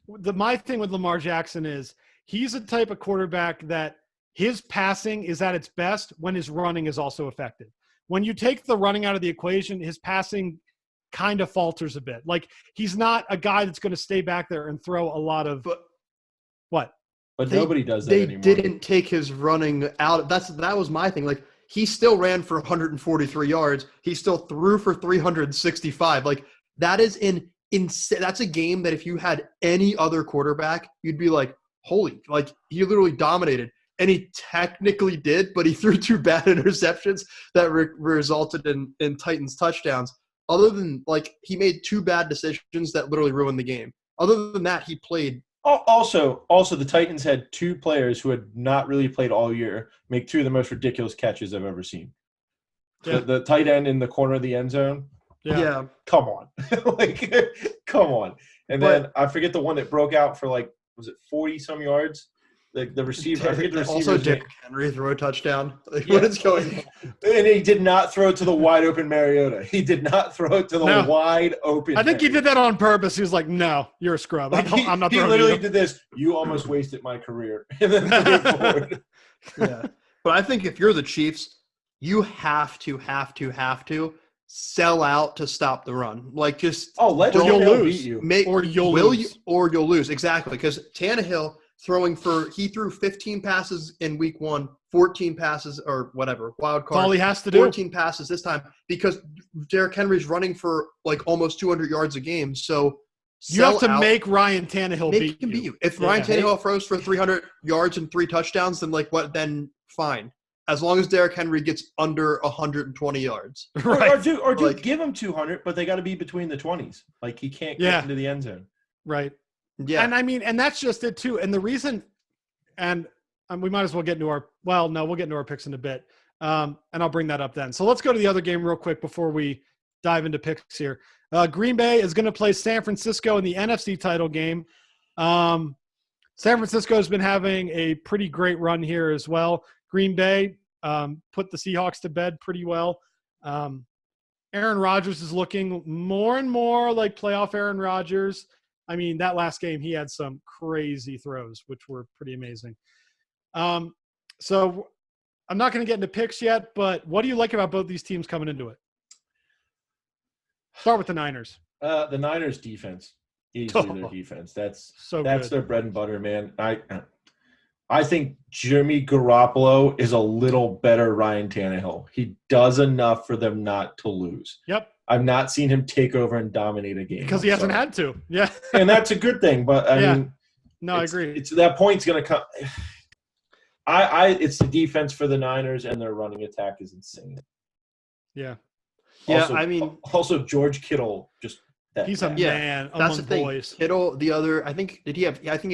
my thing with Lamar Jackson is he's a type of quarterback that his passing is at its best when his running is also effective. When you take the running out of the equation, his passing kind of falters a bit. Like, he's not a guy that's going to stay back there and throw a lot of what? But nobody does that anymore. They didn't take his running out. That was my thing. Like, he still ran for 143 yards. He still threw for 365. Like, that is that's a game that if you had any other quarterback, you'd be like, holy, like, he literally dominated. And he technically did, but he threw 2 bad interceptions that resulted in Titans touchdowns. Other than, like, he made 2 bad decisions that literally ruined the game. Other than that, he played. Also, the Titans had 2 players who had not really played all year make 2 of the most ridiculous catches I've ever seen. Yeah. The tight end in the corner of the end zone. Yeah. Come on. Like, come on. And then I forget the one that broke out for, like, was it 40-some yards? The receiver. I forget the receiver. Also, Derrick Henry threw a touchdown. Like, what is going on? And he did not throw it to the wide open Mariota. He did not throw it to the wide open. I think he did that on purpose. He was like, "No, you're a scrub. I'm not." He literally did this. You almost wasted my career. And then threw it forward. Yeah, but I think if you're the Chiefs, you have to sell out to stop the run. Like, just you'll lose. You'll lose exactly, because Tannehill. He threw 15 passes in week 1, 14 passes or whatever, wild card. That's all he has to do. 14 passes this time because Derrick Henry's running for like almost 200 yards a game. So you have to make Ryan Tannehill beat you. If Ryan Tannehill throws for 300 yards and 3 touchdowns, then fine. As long as Derrick Henry gets under 120 yards. Right. Or give him 200, but they got to be between the 20s. Like, he can't get into the end zone. Right. Yeah. And I mean, and that's just it too. And the reason, and we might as well get into we'll get into our picks in a bit. And I'll bring that up then. So let's go to the other game real quick before we dive into picks here. Green Bay is going to play San Francisco in the NFC title game. San Francisco has been having a pretty great run here as well. Green Bay put the Seahawks to bed pretty well. Aaron Rodgers is looking more and more like playoff Aaron Rodgers. I mean, that last game, he had some crazy throws, which were pretty amazing. So I'm not going to get into picks yet, but what do you like about both these teams coming into it? Start with the Niners. The Niners defense, easily their defense. That's their bread and butter, man. I think Jimmy Garoppolo is a little better Ryan Tannehill. He does enough for them not to lose. Yep. I've not seen him take over and dominate a game. Because he hasn't had to. Yeah. And that's a good thing. But, I mean. No, I agree. It's that point's going to come. It's the defense for the Niners, and their running attack is insane. Yeah. Also, George Kittle, he's a man that's among the boys. Thing. Kittle, I think he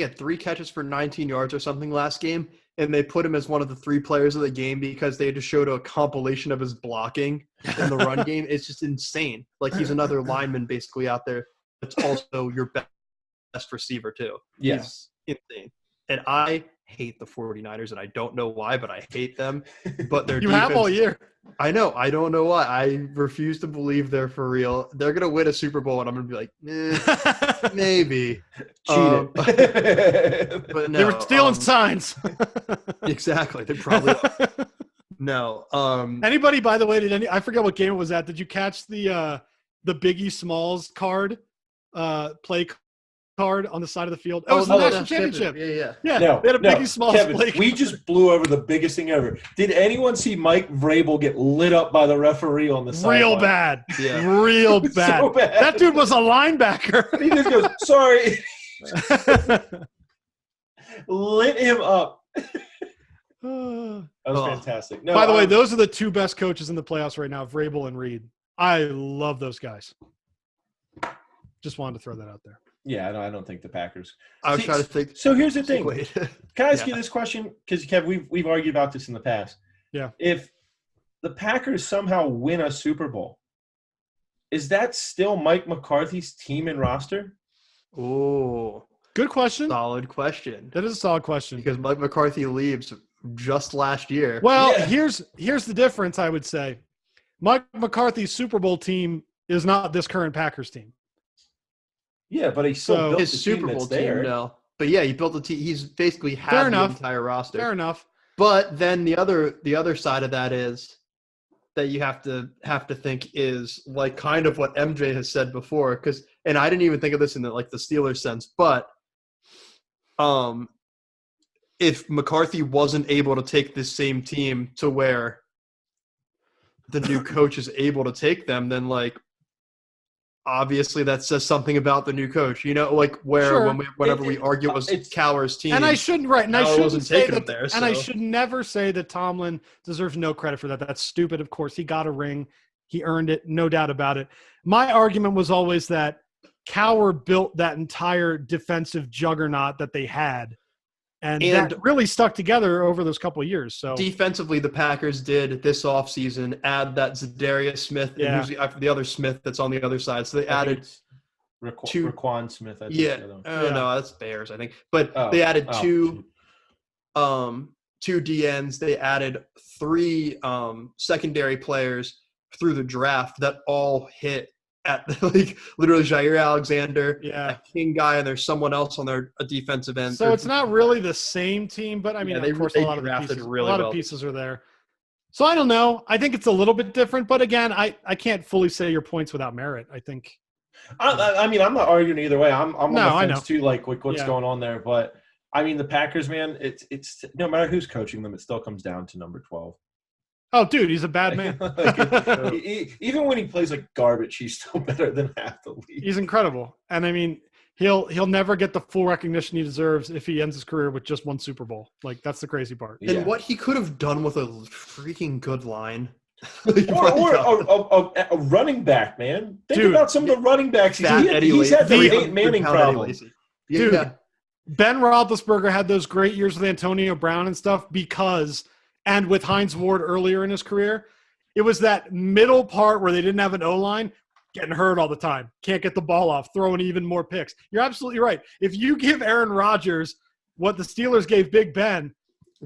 had 3 catches for 19 yards or something last game, and they put him as one of the 3 players of the game because they just showed a compilation of his blocking in the run game. It's just insane. Like, he's another lineman basically out there that's also your best receiver too. Yes. He's insane. And I hate the 49ers, and I don't know why, but I hate them. But their defense, have all year. I know. I don't know why. I refuse to believe they're for real. They're going to win a Super Bowl, and I'm going to be like, maybe. Cheated. But no, they were stealing signs. Exactly. They probably are. No. Anybody, by the way, I forget what game it was at. Did you catch the Biggie Smalls card, play card on the side of the field? It was the national championship. Yeah. No, they had a Biggie Smalls Kevin, play. We just blew over the biggest thing ever. Did anyone see Mike Vrabel get lit up by the referee on the sideline? Real bad. Yeah. Real bad. So bad. That dude was a linebacker. He just goes, sorry. Lit him up. That was fantastic. No, by the way, those are the 2 best coaches in the playoffs right now, Vrabel and Reed. I love those guys. Just wanted to throw that out there. Yeah, I don't think the Packers. I was trying to think. So here's the thing. Wait. Can I ask you this question? Because Kev, we've argued about this in the past. Yeah. If the Packers somehow win a Super Bowl, is that still Mike McCarthy's team and roster? Oh, good question. Solid question. That is a solid question. Because Mike McCarthy leaves just last year. Well, here's the difference, I would say. Mike McCarthy's Super Bowl team is not this current Packers team. Yeah, but he still built his the Super team Bowl that's there. team, no. But yeah, he built the team. He's basically had the entire roster. Fair enough. But then the other side of that is that you have to think is like kind of what MJ has said before. And I didn't even think of this in the Steelers sense, but if McCarthy wasn't able to take this same team to where the new coach is able to take them, then obviously that says something about the new coach, whenever we argue it was Cowher's team. And I shouldn't say that there. And I should never say that Tomlin deserves no credit for that. That's stupid. Of course, he got a ring. He earned it. No doubt about it. My argument was always that Cowher built that entire defensive juggernaut that they had. And that really stuck together over those couple of years. So defensively, the Packers did this offseason add that Zadarius Smith and who's the other Smith that's on the other side. So they added Raquan Smith. I think. No, that's Bears, I think. But they added two DNs. They added 3 secondary players through the draft that all hit at literally Jair Alexander, a King guy, and there's someone else on their defensive end. So it's not really the same team, but I mean, of course, a lot of pieces are there. So I don't know. I think it's a little bit different, but again, I can't fully say your points without merit. I think. I mean, I'm not arguing either way. I'm on the fence too, what's going on there. But I mean, the Packers, man, it's no matter who's coaching them, it still comes down to number 12. Oh, dude, he's a bad man. Even when he plays like garbage, he's still better than half the league. He's incredible. And I mean, he'll never get the full recognition he deserves if he ends his career with just 1 Super Bowl. That's the crazy part. And what he could have done with a freaking good line. or a running back, man. Think about some of the running backs. He's had the Peyton Manning problem. Dude, Ben Roethlisberger had those great years with Antonio Brown and stuff and with Hines Ward earlier in his career, it was that middle part where they didn't have an O-line, getting hurt all the time, can't get the ball off, throwing even more picks. You're absolutely right. If you give Aaron Rodgers what the Steelers gave Big Ben,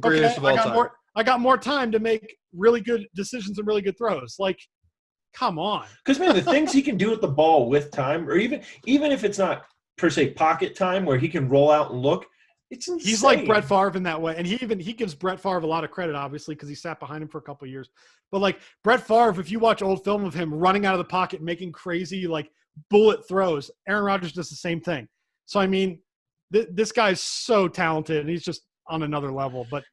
I got more time to make really good decisions and really good throws. Come on. Because, man, the things he can do with the ball with time, or even if it's not per se pocket time where he can roll out and look, it's insane. He's like Brett Favre in that way. And he gives Brett Favre a lot of credit, obviously, because he sat behind him for a couple of years. But Brett Favre, if you watch old film of him running out of the pocket, making crazy bullet throws, Aaron Rodgers does the same thing. So, I mean, this guy's so talented and he's just on another level. But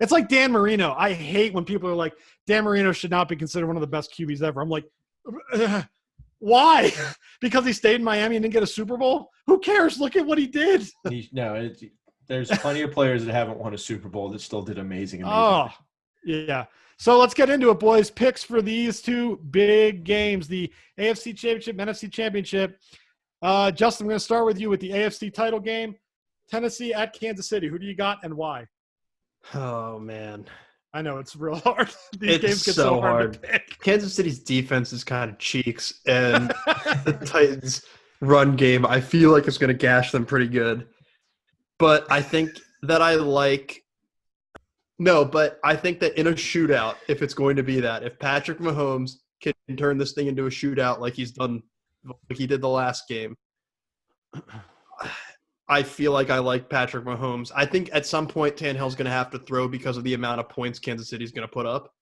it's like Dan Marino. I hate when people are like, Dan Marino should not be considered one of the best QBs ever. I'm like, why? Because he stayed in Miami and didn't get a Super Bowl? Who cares? Look at what he did. There's plenty of players that haven't won a Super Bowl that still did amazing. Oh, yeah. So let's get into it, boys. Picks for these 2 big games, the AFC Championship, NFC Championship. Justin, I'm going to start with you with the AFC title game. Tennessee at Kansas City. Who do you got and why? Oh, man. I know it's real hard. These games get so hard to pick. Kansas City's defense is kind of cheeks, and the Titans' run game, I feel like it's going to gash them pretty good. But I think that I think that in a shootout, if it's going to be that, if Patrick Mahomes can turn this thing into a shootout like he did the last game, I feel like I like Patrick Mahomes. I think at some point Tannehill's going to have to throw because of the amount of points Kansas City's going to put up.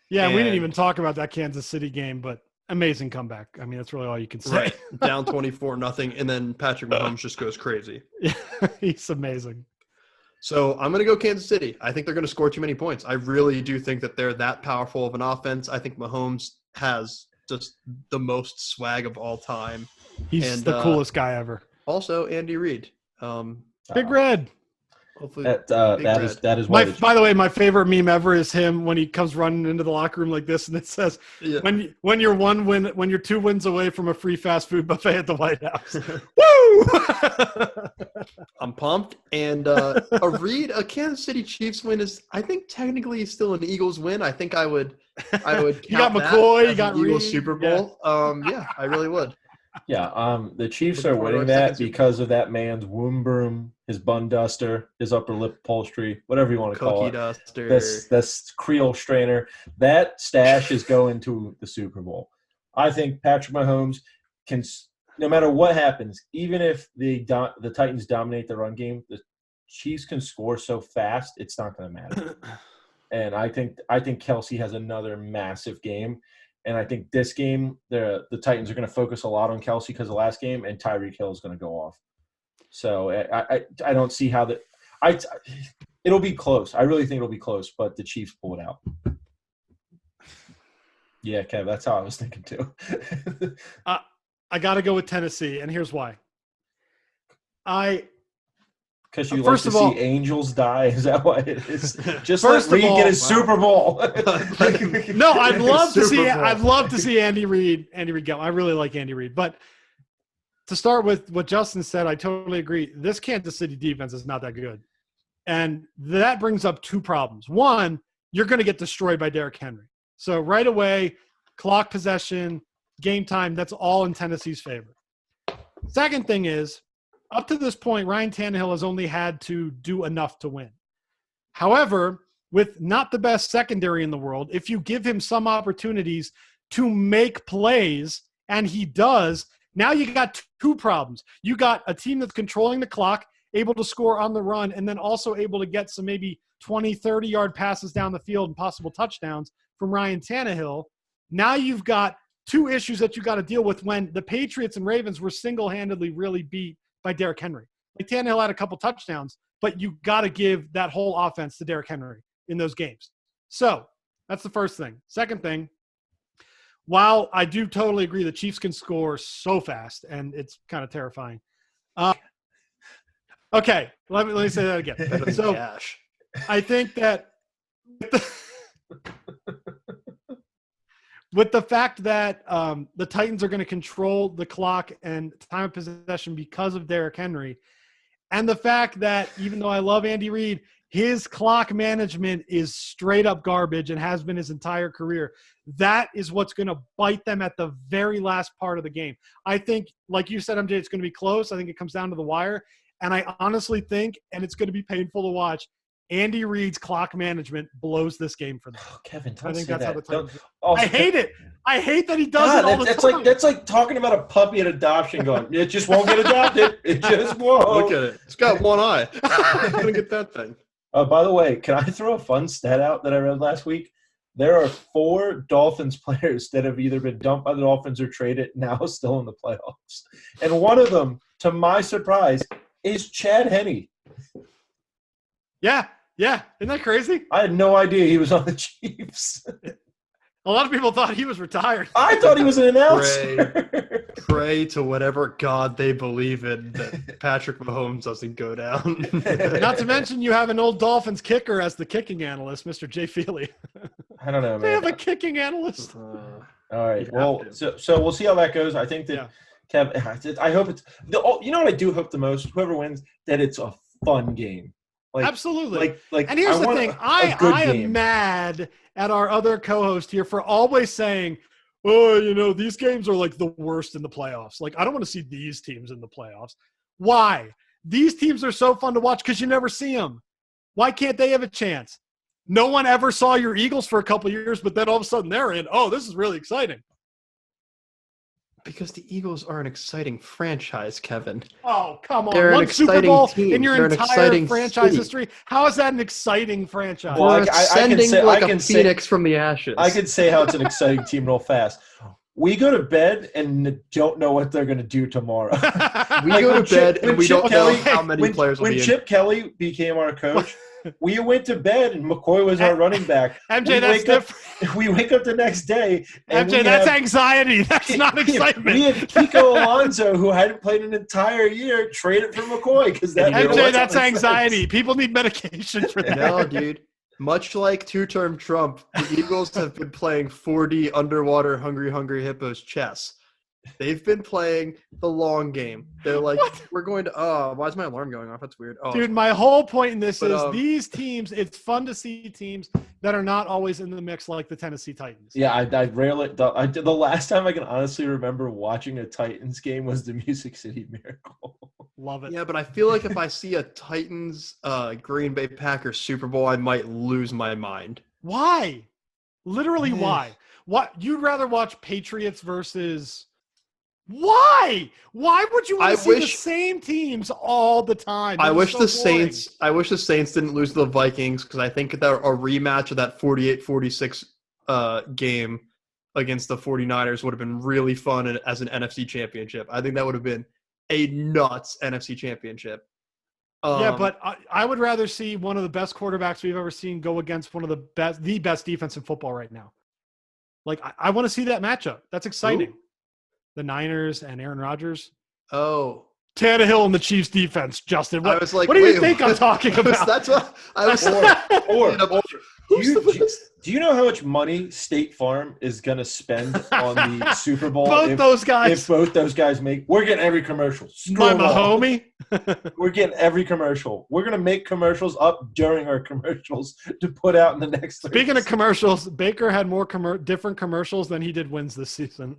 Yeah, we didn't even talk about that Kansas City game, but amazing comeback. I mean, that's really all you can say. Right. Down 24-0, and then Patrick Mahomes just goes crazy. Yeah, he's amazing. So I'm going to go Kansas City. I think they're going to score too many points. I really do think that they're that powerful of an offense. I think Mahomes has just the most swag of all time. He's the coolest guy ever. Also, Andy Reid. Big Red. Hopefully, that is why. By the way, my favorite meme ever is him when he comes running into the locker room like this, and it says, "When you're 2 wins away from a free fast food buffet at the White House." Woo! I'm pumped, and a Kansas City Chiefs win is, I think, technically still an Eagles win. I think I would count you got McCoy, you got Eagles Reed. Super Bowl. Yeah, I really would. Yeah, the Chiefs are winning that because of that man's womb broom, his bun duster, his upper lip upholstery, whatever you want to call it. Cookie duster. That's Creole strainer. That stash is going to the Super Bowl. I think Patrick Mahomes can, no matter what happens, even if the Titans dominate the run game, the Chiefs can score so fast it's not going to matter. And I think Kelsey has another massive game. And I think this game, the Titans are going to focus a lot on Kelsey because of the last game, and Tyreek Hill is going to go off. So I don't see how it'll be close. I really think it'll be close, but the Chiefs pull it out. Yeah, Kev, that's how I was thinking too. I got to go with Tennessee, and here's why. Because you like to see angels die? Is that why it is? Just let Reed get his Super Bowl. No, I'd love to see Andy Reid go. I really like Andy Reid. But to start with what Justin said, I totally agree. This Kansas City defense is not that good. And that brings up 2 problems. One, you're going to get destroyed by Derrick Henry. So right away, clock possession, game time, that's all in Tennessee's favor. Second thing is, up to this point, Ryan Tannehill has only had to do enough to win. However, with not the best secondary in the world, if you give him some opportunities to make plays, and he does, now you got 2 problems. You got a team that's controlling the clock, able to score on the run, and then also able to get some maybe 20, 30-yard passes down the field and possible touchdowns from Ryan Tannehill. Now you've got 2 issues that you got to deal with when the Patriots and Ravens were single-handedly really beat by Derrick Henry. Like Tannehill had a couple touchdowns, but you got to give that whole offense to Derrick Henry in those games. So that's the first thing. Second thing, while I do totally agree the Chiefs can score so fast, and it's kind of terrifying. Okay, let me say that again. So I think that with the fact that the Titans are going to control the clock and time of possession because of Derrick Henry, and the fact that even though I love Andy Reid, his clock management is straight up garbage and has been his entire career, that is what's going to bite them at the very last part of the game. I think, like you said, MJ, it's going to be close. I think it comes down to the wire. And I honestly think, and it's going to be painful to watch, Andy Reid's clock management blows this game for them. Oh, Kevin, I think that's that. how the Titans. I hate it. I hate that he does it all the time. That's like talking about a puppy at adoption going, it just won't get adopted. It just won't. Look at it. It's got one eye. I'm going to get that thing. By the way, can I throw a fun stat out that I read last week? There are 4 Dolphins players that have either been dumped by the Dolphins or traded, now still in the playoffs. And one of them, to my surprise, is Chad Henne. Yeah. Isn't that crazy? I had no idea he was on the Chiefs. A lot of people thought he was retired. I thought he was an announcer. Pray to whatever God they believe in that Patrick Mahomes doesn't go down. Not to mention you have an old Dolphins kicker as the kicking analyst, Mr. Jay Feely. I don't know, man. They have a kicking analyst. All right. Well, so we'll see how that goes. I think that Kev, I hope it's you know what I do hope the most? Whoever wins, that it's a fun game. Absolutely. Like, and here's the thing. I am mad at our other co-host here for always saying, oh, these games are like the worst in the playoffs. Like, I don't want to see these teams in the playoffs. Why? These teams are so fun to watch because you never see them. Why can't they have a chance? No one ever saw your Eagles for a couple of years, but then all of a sudden they're in. Oh, this is really exciting. Because the Eagles are an exciting franchise, Kevin. Oh, come on. They're One Super Bowl team. in your entire franchise history. How is that an exciting franchise? Well, ascending like a phoenix from the ashes. I could say how it's an exciting team real fast. We go to bed and don't know what they're going to do tomorrow. We go to bed and we don't know how many players will be in. When Chip Kelly became our coach, we went to bed and McCoy was our running back. MJ, that's different. We wake up the next day. And MJ, that's anxiety. That's not excitement. We had Kiko Alonso, who hadn't played an entire year, traded for McCoy because that. MJ, that's anxiety. Sense. People need medication for that. No, dude. Much like two-term Trump, the Eagles have been playing 4D underwater Hungry Hippos chess. They've been playing the long game. They're like, we're going to – why is my alarm going off? That's weird. Oh. Dude, my whole point in this is these teams – it's fun to see teams that are not always in the mix like the Tennessee Titans. Yeah, I rarely – the last time I can honestly remember watching a Titans game was the Music City Miracle. Love it. Yeah, but I feel like if I see a Titans Green Bay Packers Super Bowl, I might lose my mind. Why? Literally why? What you'd rather watch Patriots versus why? Why would you want to see the same teams all the time? I wish the Saints didn't lose to the Vikings because I think that a rematch of that 48-46 game against the 49ers would have been really fun as an NFC championship. I think that would have been a nuts NFC championship. Yeah, but I would rather see one of the best quarterbacks we've ever seen go against one of the best defense in football right now. Like, I want to see that matchup. That's exciting. Ooh. The Niners and Aaron Rodgers. Oh. Tannehill and the Chiefs defense, Justin. What, I was like, what do you think I'm talking about? That's what I was do you know how much money State Farm is going to spend on the Super Bowl? If both those guys make – we're getting every commercial. My homie. We're getting every commercial. We're going to make commercials up during our commercials to put out in the next – Speaking of commercials, Baker had more different commercials than he did wins this season.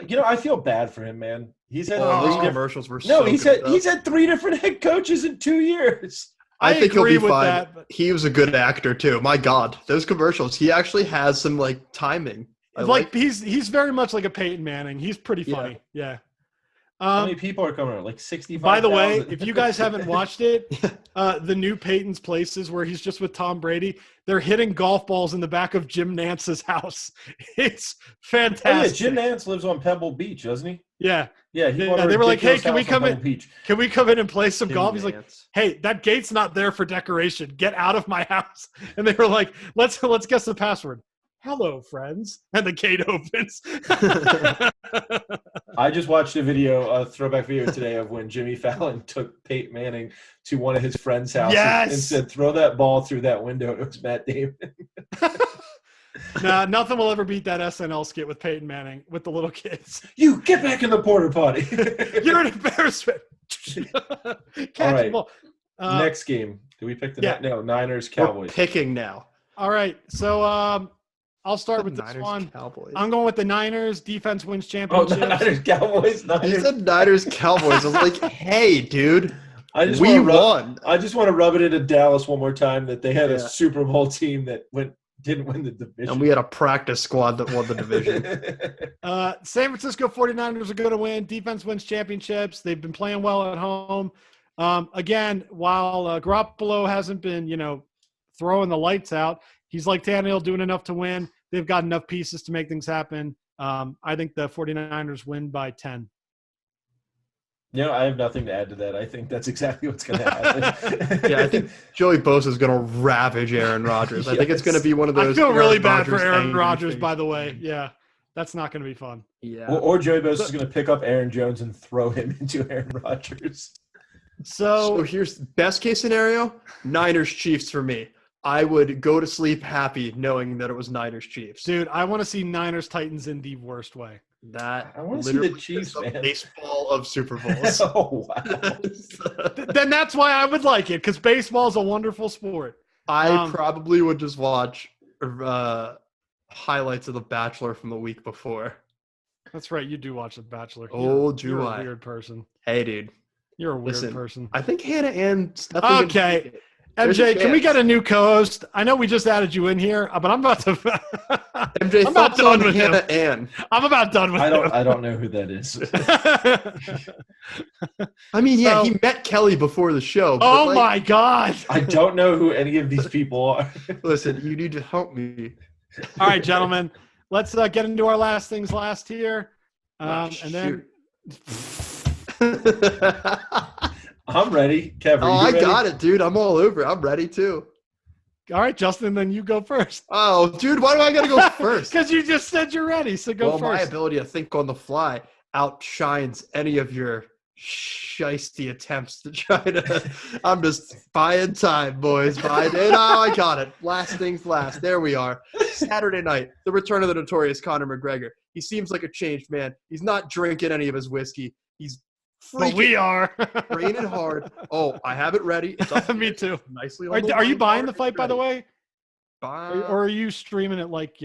I feel bad for him, man. He's had those commercials were so he's had 3 different head coaches in 2 years. I think he'll be fine. That, but... He was a good actor too. My God, those commercials. He actually has some timing. He's very much like a Peyton Manning. He's pretty funny. Yeah. How many people are coming out? Like 65,000? By the way, if you guys haven't watched it, the new Peyton's Places where he's just with Tom Brady, they're hitting golf balls in the back of Jim Nance's house. It's fantastic. Oh, yeah, Jim Nance lives on Pebble Beach, doesn't he? Yeah. Yeah, they were like, "Hey, can we come in? Beach. Can we come in and play some golf?" He's Nance. like, "Hey, that gate's not there for decoration. Get out of my house." And they were like, "Let's guess the password." Hello, friends. And the gate opens. I just watched a throwback video today of when Jimmy Fallon took Peyton Manning to one of his friends' houses and said, "Throw that ball through that window." It was Matt Damon. Nah, nothing will ever beat that SNL skit with Peyton Manning with the little kids. You get back in the porta potty. You're an embarrassment. All right. Next game. Do we pick Niners, Cowboys? We're picking now. All right. So I'll start with this one. Cowboys. I'm going with the Niners. Defense wins championships. Niners, Cowboys. You said Niners, Cowboys. I was like, hey, dude. We won. I just want to rub it into Dallas one more time that they had a Super Bowl team that didn't win the division. And we had a practice squad that won the division. San Francisco 49ers are going to win. Defense wins championships. They've been playing well at home. Again, while Garoppolo hasn't been, throwing the lights out, he's like Tannehill doing enough to win. They've got enough pieces to make things happen. I think the 49ers win by 10. I have nothing to add to that. I think that's exactly what's going to happen. I think Joey Bosa is going to ravage Aaron Rodgers. I think it's going to be one of those. I feel really bad for Aaron Rodgers, by the way. Yeah, that's not going to be fun. Yeah. Or Joey Bosa is going to pick up Aaron Jones and throw him into Aaron Rodgers. So here's best case scenario: Niners Chiefs for me. I would go to sleep happy knowing that it was Niners Chiefs. Dude, I want to see Niners Titans in the worst way. That I want to see the Chiefs, man. Baseball of Super Bowls. Oh, wow. Then that's why I would like it, because baseball is a wonderful sport. I probably would just watch highlights of The Bachelor from the week before. That's right. You do watch The Bachelor. You're a weird person. Hey, dude. You're a weird person. I think Hannah and Stephanie. Okay. MJ, can we get a new co-host? I know we just added you in here, but I'm about to. MJ, I'm about done with Hannah Ann. I'm about done with him. I don't know who that is. I mean, he met Kelly before the show. Oh my God! I don't know who any of these people are. Listen, you need to help me. All right, gentlemen. let's get into our last things last here. And then I'm ready. Kevin, I got it, dude. I'm all over. I'm ready too. All right, Justin, then you go first. Oh, dude, why do I got to go first? Because you just said you're ready, so go first. My ability to think on the fly outshines any of your shiesty attempts to try to. I'm just buying time, boys. I got it. Last things last. There we are. Saturday night, the return of the notorious Conor McGregor. He seems like a changed man. He's not drinking any of his whiskey. He's But we are raining hard. Oh, I have it ready. It's Me too. Nicely. Are you buying the fight, by the way? Buy, or are you streaming it like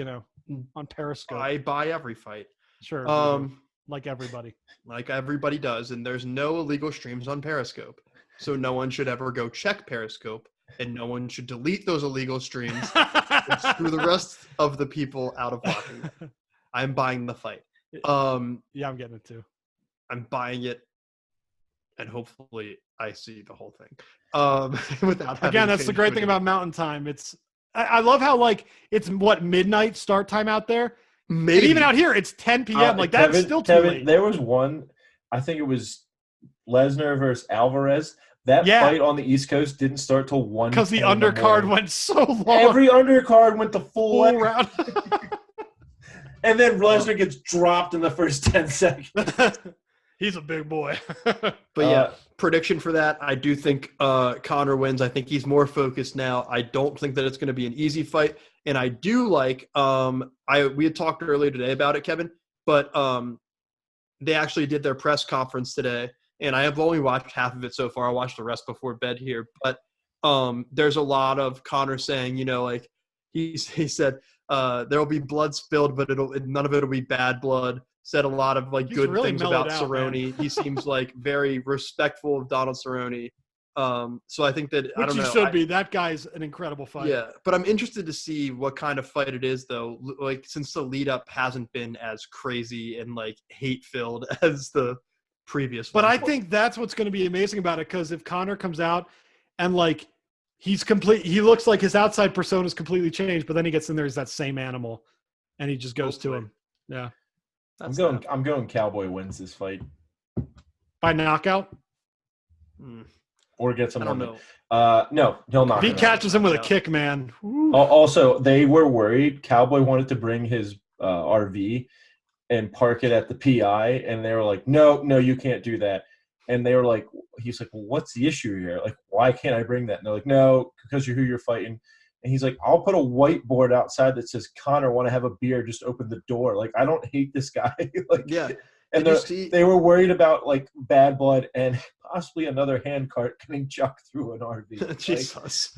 on Periscope? I buy every fight. Sure. Like everybody. Like everybody does, and there's no illegal streams on Periscope, so no one should ever go check Periscope, and no one should delete those illegal streams and screw the rest of the people out of watching it. I'm buying the fight. Yeah, I'm getting it too. I'm buying it, and hopefully I see the whole thing. Without again, that's the great thing about Mountain Time. I love how it's midnight start time out there. Maybe. And even out here, it's 10 p.m. That's still too late. There was one, I think it was Lesnar versus Alvarez. That fight on the East Coast didn't start till 1 because the undercard went so long. Every undercard went the full round. And then Lesnar gets dropped in the first 10 seconds. He's a big boy. But prediction for that, I do think Conor wins. I think he's more focused now. I don't think that it's going to be an easy fight. And I do like we had talked earlier today about it, Kevin, but they actually did their press conference today. And I have only watched half of it so far. I watched the rest before bed here. But there's a lot of Conor saying, he said there will be blood spilled, but none of it will be bad blood. Said a lot of good really things about Cerrone. He seems very respectful of Donald Cerrone. So I think that I don't know. Which he should be. That guy's an incredible fighter. Yeah, but I'm interested to see what kind of fight it is, though. Since the lead up hasn't been as crazy and hate filled as the previous. But I think that's what's going to be amazing about it, because if Conor comes out and he looks like his outside persona is completely changed, but then he gets in there as that same animal, and he just goes to him. Yeah. I'm going Cowboy wins this fight by knockout, or gets him. I don't know. No, he'll knock. If he catches him with a kick, man. Also, they were worried. Cowboy wanted to bring his RV and park it at the PI, and they were like, "No, you can't do that." And they were like, "He's like, well, what's the issue here? Why can't I bring that?" And they're like, "No, because you're who you're fighting." And he's like, I'll put a whiteboard outside that says, Conor, want to have a beer, just open the door. I don't hate this guy. And they were worried about, bad blood and possibly another hand cart getting chucked through an RV. Jesus.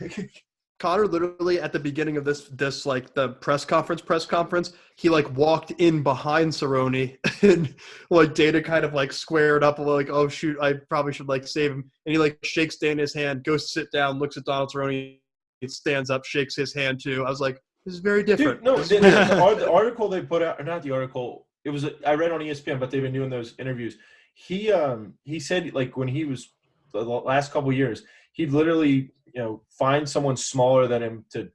Conor literally at the beginning of this the press conference, he walked in behind Cerrone and Dana kind of squared up oh shoot, I probably should save him. And he shakes Dana's hand, goes to sit down, looks at Donald Cerrone. It stands up, shakes his hand too. I was like, this is very different. Dude, no, the article they put out, or not the article, it was I read on ESPN, but they've been doing those interviews. He said when he was the last couple of years, he'd literally find someone smaller than him to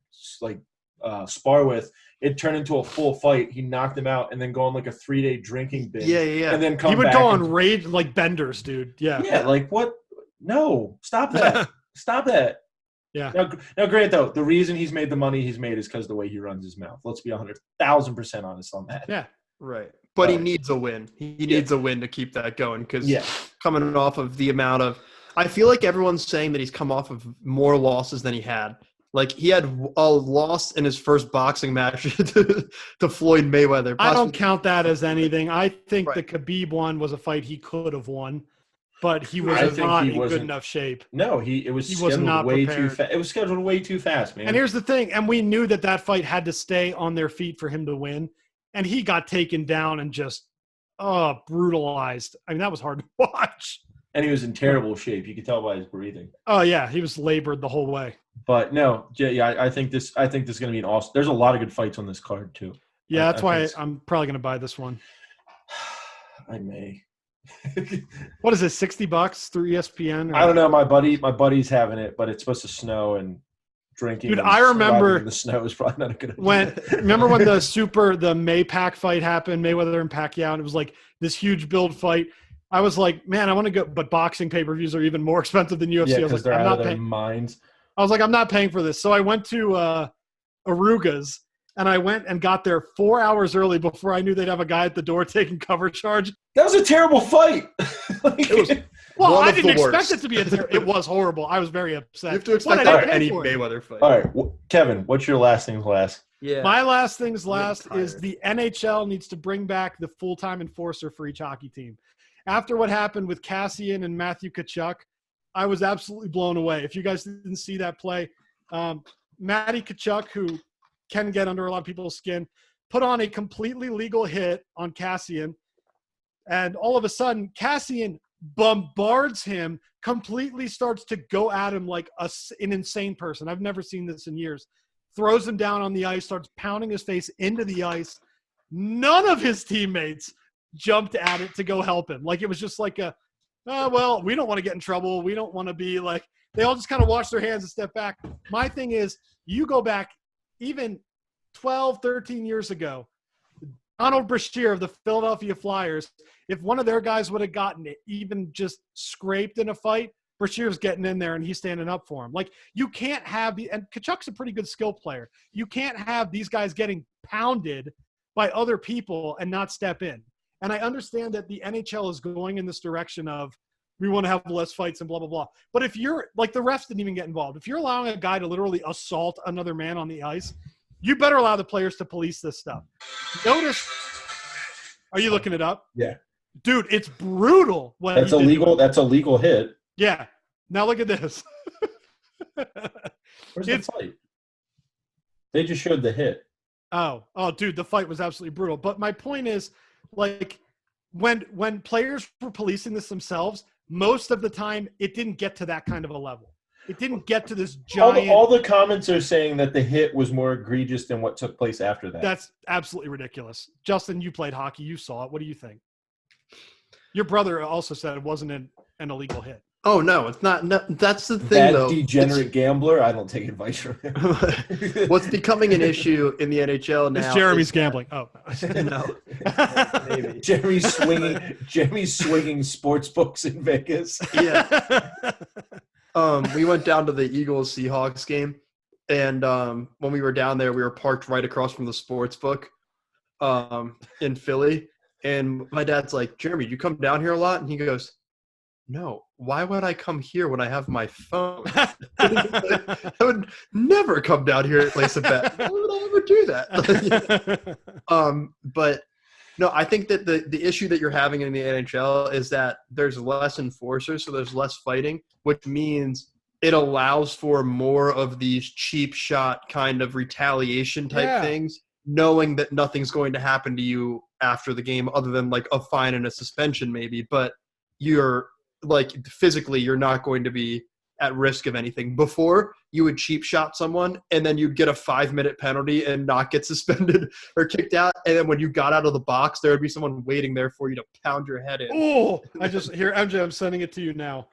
spar with. It turned into a full fight. He knocked him out and then go on a 3-day drinking binge. Yeah. And then he would go on rage benders, dude. Yeah. Yeah, what? No, stop that. Stop that. Yeah. Now, granted, though, the reason he's made the money he's made is because the way he runs his mouth. Let's be 100,000% honest on that. Yeah. Right. But he needs a win. He needs a win to keep that going because coming off of the amount of – I feel like everyone's saying that he's come off of more losses than he had. He had a loss in his first boxing match to Floyd Mayweather. I don't count that as anything. I think the Khabib one was a fight he could have won. But he was not in good enough shape. No, he was scheduled way too fast. It was scheduled way too fast, man. And here's the thing, and we knew that fight had to stay on their feet for him to win, and he got taken down and just brutalized. I mean, that was hard to watch. And he was in terrible shape. You could tell by his breathing. Oh yeah, he was labored the whole way. But no, I think this is going to be an awesome. There's a lot of good fights on this card too. Yeah, that's why I'm probably going to buy this one. I may. What is it, $60 through ESPN? I don't know. My buddy's having it, but it's supposed to snow and drinking. Dude, and I remember in the snow is probably not a good idea. Remember when the Maypac fight happened, Mayweather and Pacquiao, and it was like this huge build fight. I was like, man, I want to go, but boxing pay-per-views are even more expensive than UFC. Yeah, I was because like, they're I'm out not of their paying. minds. I was like, I'm not paying for this. So I went to Aruga's, and I went and got there 4 hours early before I knew they'd have a guy at the door taking cover charge. That was a terrible fight. It was Well, one I of didn't the expect worst. it to be it was horrible. I was very upset. You have to expect But I that didn't for pay any for it. Mayweather fight. All right, Kevin, what's your last things last? Yeah. My last things last tired. is the NHL needs to bring back the full-time enforcer for each hockey team. After what happened with Kassian and Matthew Tkachuk, I was absolutely blown away. If you guys didn't see that play, Matty Tkachuk, who can get under a lot of people's skin, put on a completely legal hit on Kassian, and all of a sudden, Kassian bombards him, completely starts to go at him like an insane person. I've never seen this in years. Throws him down on the ice, starts pounding his face into the ice. None of his teammates jumped at it to go help him. Like, it was just like well, we don't want to get in trouble. We don't want to be like – they all just kind of wash their hands and step back. My thing is, you go back even 12, 13 years ago, Donald Brashear of the Philadelphia Flyers, if one of their guys would have gotten it, even just scraped in a fight, Brashear's getting in there and he's standing up for him. Like, you can't have – and Kachuk's a pretty good skill player. You can't have these guys getting pounded by other people and not step in. And I understand that the NHL is going in this direction of we want to have less fights and blah, blah, blah. But if you're – like, the refs didn't even get involved. If you're allowing a guy to literally assault another man on the ice, you better allow the players to police this stuff. Notice – are you looking it up? Yeah. Dude, it's brutal. That's illegal. That's a legal hit. Yeah. Now look at this. Where's the fight? They just showed the hit. Oh, dude, the fight was absolutely brutal. But my point is, like, when players were policing this themselves, most of the time it didn't get to that kind of a level. It didn't get to this giant. All the comments are saying that the hit was more egregious than what took place after that. That's absolutely ridiculous. Justin, you played hockey. You saw it. What do you think? Your brother also said it wasn't an illegal hit. Oh, no, it's not. No, that's the thing, though. That degenerate gambler, I don't take advice from him. What's becoming an issue in the NHL now? It's Jeremy's gambling. Oh, no. Maybe. Jeremy's swinging sports books in Vegas. Yeah. We went down to the Eagles-Seahawks game, and when we were down there, we were parked right across from the sports book in Philly. And my dad's like, Jeremy, do you come down here a lot? And he goes, no, why would I come here when I have my phone? I would never come down here and place a bet. Why would I ever do that? But no, I think that the issue that you're having in the NHL is that there's less enforcers, so there's less fighting, which means it allows for more of these cheap shot kind of retaliation type things, knowing that nothing's going to happen to you after the game other than like a fine and a suspension maybe, but you're like physically you're not going to be at risk of anything. Before, you would cheap shot someone and then you'd get a 5-minute penalty and not get suspended or kicked out, and then when you got out of the box there would be someone waiting there for you to pound your head in. Oh, I just here, MJ, I'm sending it to you now.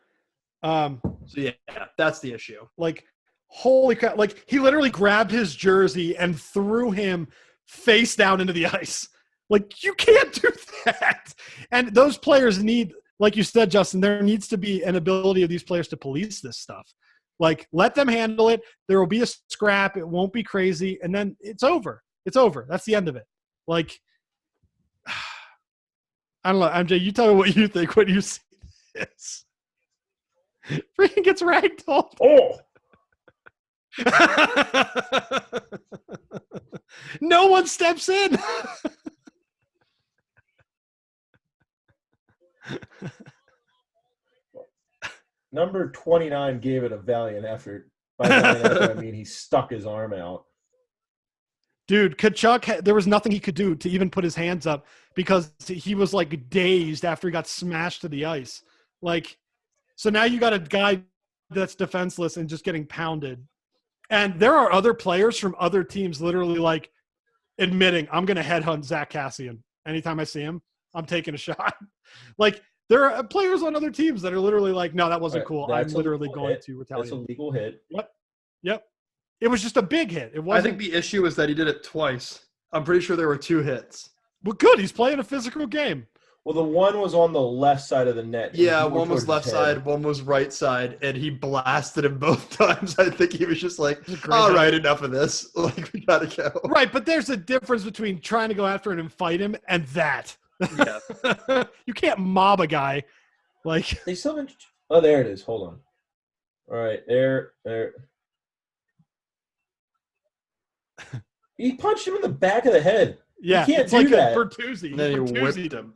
So yeah, that's the issue. Like, holy crap, like he literally grabbed his jersey and threw him face down into the ice. Like, you can't do that. And those players need, like you said, Justin, there needs to be an ability of these players to police this stuff. Like, let them handle it. There will be a scrap. It won't be crazy. And then it's over. It's over. That's the end of it. Like, I don't know. MJ, you tell me what you think when you see this. Freaking gets ragdolled. Oh. No one steps in. Number 29 gave it a valiant effort. By valiant effort, I mean he stuck his arm out. Dude, Tkachuk, there was nothing he could do to even put his hands up because he was like dazed after he got smashed to the ice. Like, so now you got a guy that's defenseless and just getting pounded. And there are other players from other teams literally like admitting, I'm going to headhunt Zach Kassian. Anytime I see him, I'm taking a shot. Like, there are players on other teams that are literally like, no, that wasn't cool. I'm literally going to retaliate. That's a legal hit. Yep. It was just a big hit. It wasn't. I think the issue is that he did it twice. I'm pretty sure there were 2 hits. Well, good. He's playing a physical game. Well, the one was on the left side of the net. Yeah, one was left side, one was right side, and he blasted him both times. I think he was just like, all right, enough of this. Like, we got to go. Right, but there's a difference between trying to go after it and fight him and that. Yeah. You can't mob a guy. Like, They still haven't. Oh, there it is. Hold on. All right, there. He punched him in the back of the head. yeah, you can't it's do like that. a Bertuzzi. And then he Bertuzzi'd whipped him.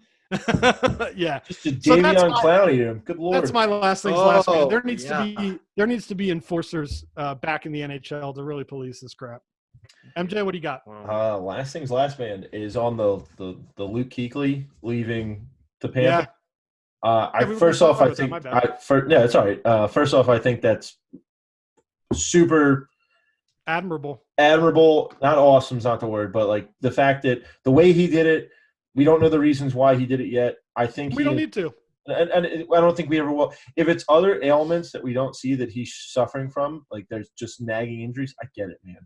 Yeah. Just a So that's Davion my- Clowney to him. Good Lord. That's my last thing's last man. Oh, There needs yeah. to be enforcers back in the NHL to really police this crap. MJ, what do you got? Last thing's last man is on the Luke Kuechly leaving the Yeah. Panther. we First were off, I talking think about that. it's all right. First off, I think that's super Admirable. admirable. Not awesome's not the word, but like the fact that the way he did it, we don't know the reasons why he did it yet. I think We don't need to. and I don't think we ever will. If it's other ailments that we don't see that he's suffering from, like there's just nagging injuries, I get it, man.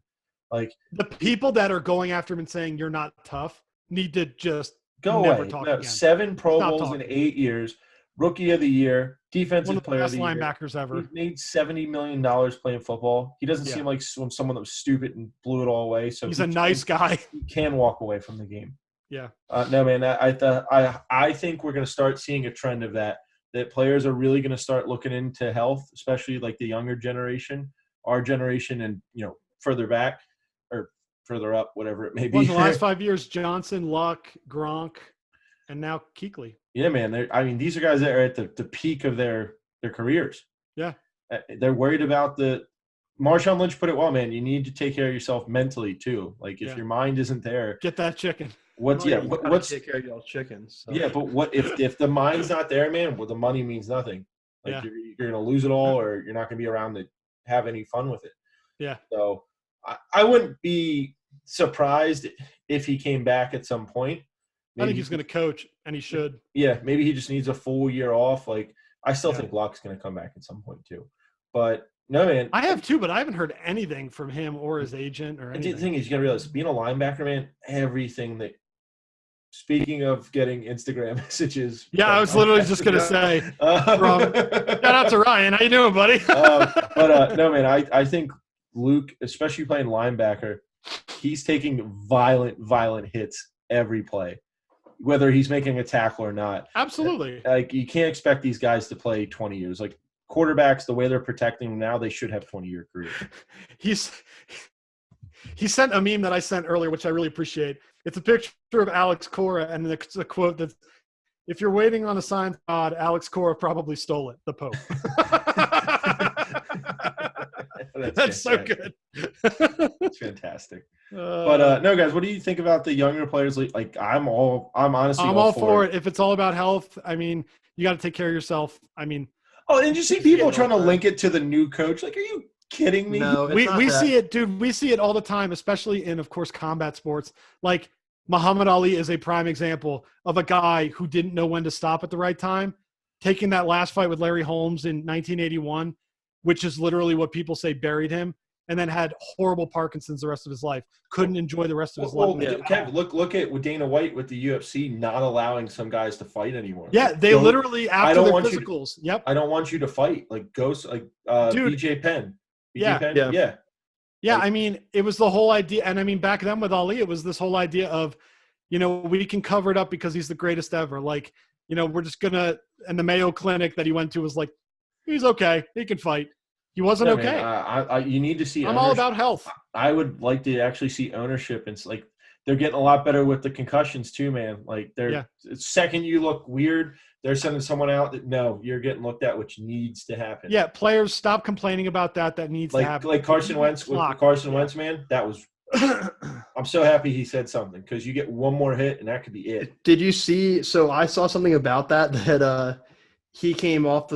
Like The people that are going after him and saying you're not tough need to just go never away. talk No, again. 7 Pro Stop Bowls in talking. 8 years, Rookie of the Year, One Defensive of the Player of best the Year. linebackers ever. He made $70 million playing football. He doesn't Yeah. seem like someone that was stupid and blew it all away. So He's a nice guy. He can walk away from the game. Yeah. No, man. I think we're going to start seeing a trend of that. That players are really going to start looking into health, especially like the younger generation, our generation, and further back or further up, whatever it may be. Well, in the last 5 years, Johnson, Luck, Gronk, and now Kuechly. Yeah, man. These are guys that are at the peak of their careers. Yeah. They're worried about Marshawn Lynch put it well, man. You need to take care of yourself mentally too. Like if your mind isn't there, Get that chicken. what's You gotta what's take care of y'all chickens. So. yeah, but what if the mind's not there, man? Well, the money means nothing. Like you're gonna lose it all, or you're not gonna be around to have any fun with it. Yeah. So I wouldn't be surprised if he came back at some point. I think he's going to coach, and he should. Yeah, maybe he just needs a full year off. Like I still Yeah. think Luck's going to come back at some point too. But no, man. I have too, but I haven't heard anything from him or his agent or And anything. the thing is, you got to realize, being a linebacker, man, everything that. Speaking of getting Instagram messages. Yeah, I was literally just going to say. Shout out to Ryan. How you doing, buddy? But no, man, I think Luke, especially playing linebacker, he's taking violent hits every play, whether he's making a tackle or not. Absolutely. Like you can't expect these guys to play 20 years. Like quarterbacks, the way they're protecting them now, they should have 20-year careers. He sent a meme that I sent earlier, which I really appreciate. It's a picture of Alex Cora, and it's a quote that's, "If you're waiting on a sign from God, Alex Cora probably stole it, the Pope." That's so good. That's fantastic. But no, guys, what do you think about the younger players? Like, I'm honestly all for it. If it's all about health, I mean, you got to take care of yourself. I mean, and you see people trying to link it to the new coach. Like, are you kidding me? No, we see it, dude. We see it all the time, especially in, of course, combat sports. Like Muhammad Ali is a prime example of a guy who didn't know when to stop at the right time, taking that last fight with Larry Holmes in 1981, which is literally what people say buried him, and then had horrible Parkinson's the rest of his life. Couldn't enjoy the rest of his life. Kev, look at Dana White with the UFC not allowing some guys to fight anymore. Yeah, they literally after their physicals. Yep. I don't want you to fight. Like Ghost, like BJ Penn. Yeah, I mean, it was the whole idea. And I mean, back then with Ali, it was this whole idea of, we can cover it up because he's the greatest ever. Like, we're just going to – and the Mayo Clinic that he went to was like, he's okay. He can fight. He wasn't okay. Man, you need to see I'm all about health. I would like to actually see ownership. It's like they're getting a lot better with the concussions too, man. Like second you look weird, they're sending someone out that, no, you're getting looked at, which needs to happen. Yeah, players, stop complaining about that. That needs to happen. Like Carson Wentz, Wentz, man, that was – I'm so happy he said something because you get one more hit and that could be it. Did you see – so I saw something about that he came off to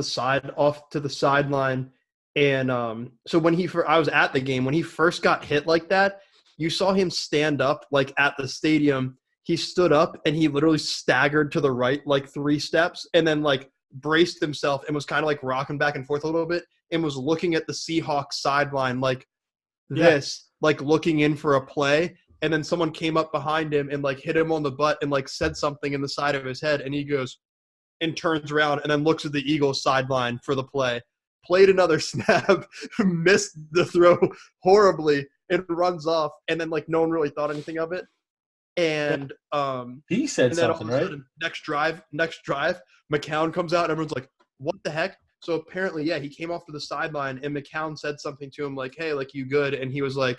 the sideline. And so when I was at the game, when he first got hit like that, you saw him stand up like at the stadium. He stood up and he literally staggered to the right like 3 steps and then like braced himself and was kind of like rocking back and forth a little bit and was looking at the Seahawks sideline like this, like looking in for a play, and then someone came up behind him and like hit him on the butt and like said something in the side of his head, and he goes and turns around and then looks at the Eagles sideline for the play. Played another snap, missed the throw horribly, and runs off, and then like no one really thought anything of it. And he said something, right? Sudden, next drive, McCown comes out and everyone's like, what the heck? So apparently, he came off to the sideline and McCown said something to him like, hey, like, you good? And he was like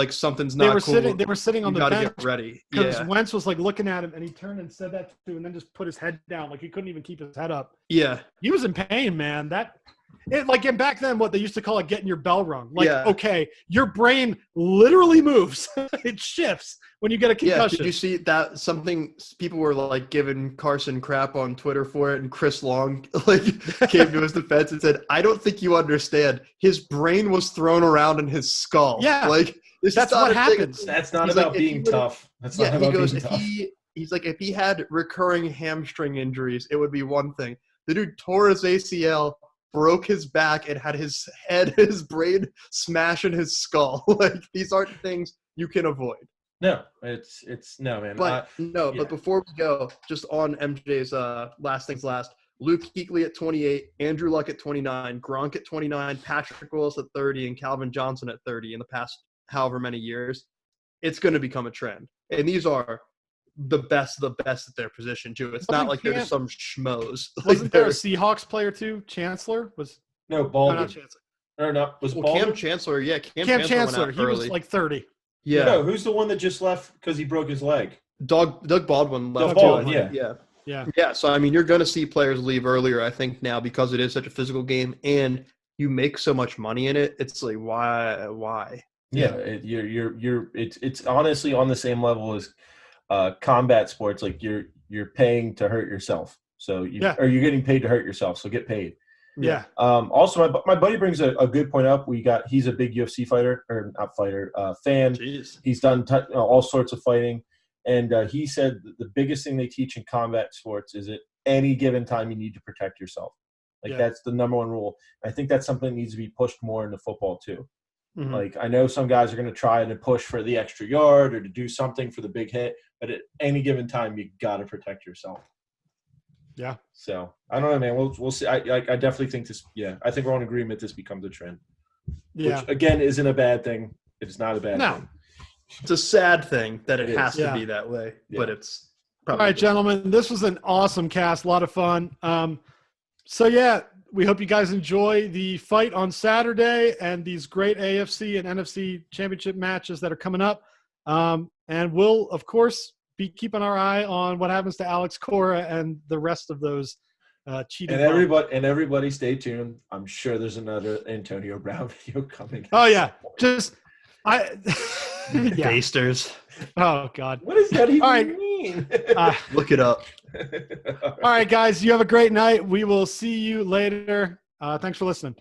something's not cool. They were sitting on the bench. Get ready. Because Wentz was like looking at him and he turned and said that to him and then just put his head down. Like he couldn't even keep his head up. Yeah. He was in pain, man. Like back then, what they used to call it getting your bell rung. Like, okay, your brain literally moves. It shifts when you get a concussion. Yeah, did you see that something people were like giving Carson crap on Twitter for it, and Chris Long like came to his defense and said, I don't think you understand. His brain was thrown around in his skull. Yeah. Like that's what happens. That's not about being tough. That's not about being tough. He's like, if he had recurring hamstring injuries, it would be one thing. The dude tore his ACL, broke his back, and had his brain smash in his skull. Like, these aren't things you can avoid. No, it's no, man. But but before we go, just on MJ's last things last, Luke Kuechly at 28, Andrew Luck at 29, Gronk at 29, Patrick Willis at 30, and Calvin Johnson at 30 in the past however many years. It's going to become a trend. And these are the best of their position, too. It's not like they're just some schmoes. Wasn't there a Seahawks player, too? Chancellor? No, Baldwin. No, not Chancellor. Or no, was Baldwin? Cam Chancellor, Cam Chancellor. He was like 30. Yeah. No, who's the one that just left because he broke his leg? Doug Baldwin left. Yeah. So, I mean, you're going to see players leave earlier, I think, now because it is such a physical game and you make so much money in it. It's like, why? Yeah, it's honestly on the same level as combat sports. Like you're paying to hurt yourself, or you're getting paid to hurt yourself. So get paid. Yeah. Also, my buddy brings a good point up. He's a big UFC fan. Jeez. He's done all sorts of fighting, and he said the biggest thing they teach in combat sports is at any given time you need to protect yourself. Like that's the number one rule. I think that's something that needs to be pushed more into football too. Mm-hmm. Like I know some guys are going to try to push for the extra yard or to do something for the big hit, but at any given time you got to protect yourself. Yeah. So I don't know, man. We'll see. I definitely think this. Yeah, I think we're on agreement. This becomes a trend. Yeah. Which again isn't a bad thing. It's not a bad thing. It's a sad thing that it has to be that way, but it's probably all right, gentlemen. This was an awesome cast. A lot of fun. We hope you guys enjoy the fight on Saturday and these great AFC and NFC championship matches that are coming up. And we'll, of course, be keeping our eye on what happens to Alex Cora and the rest of those cheating. And everybody stay tuned. I'm sure there's another Antonio Brown video coming. Oh, yeah. Basters. Oh, God. What does that even mean? Look it up. All right, guys. You have a great night. We will see you later. Thanks for listening.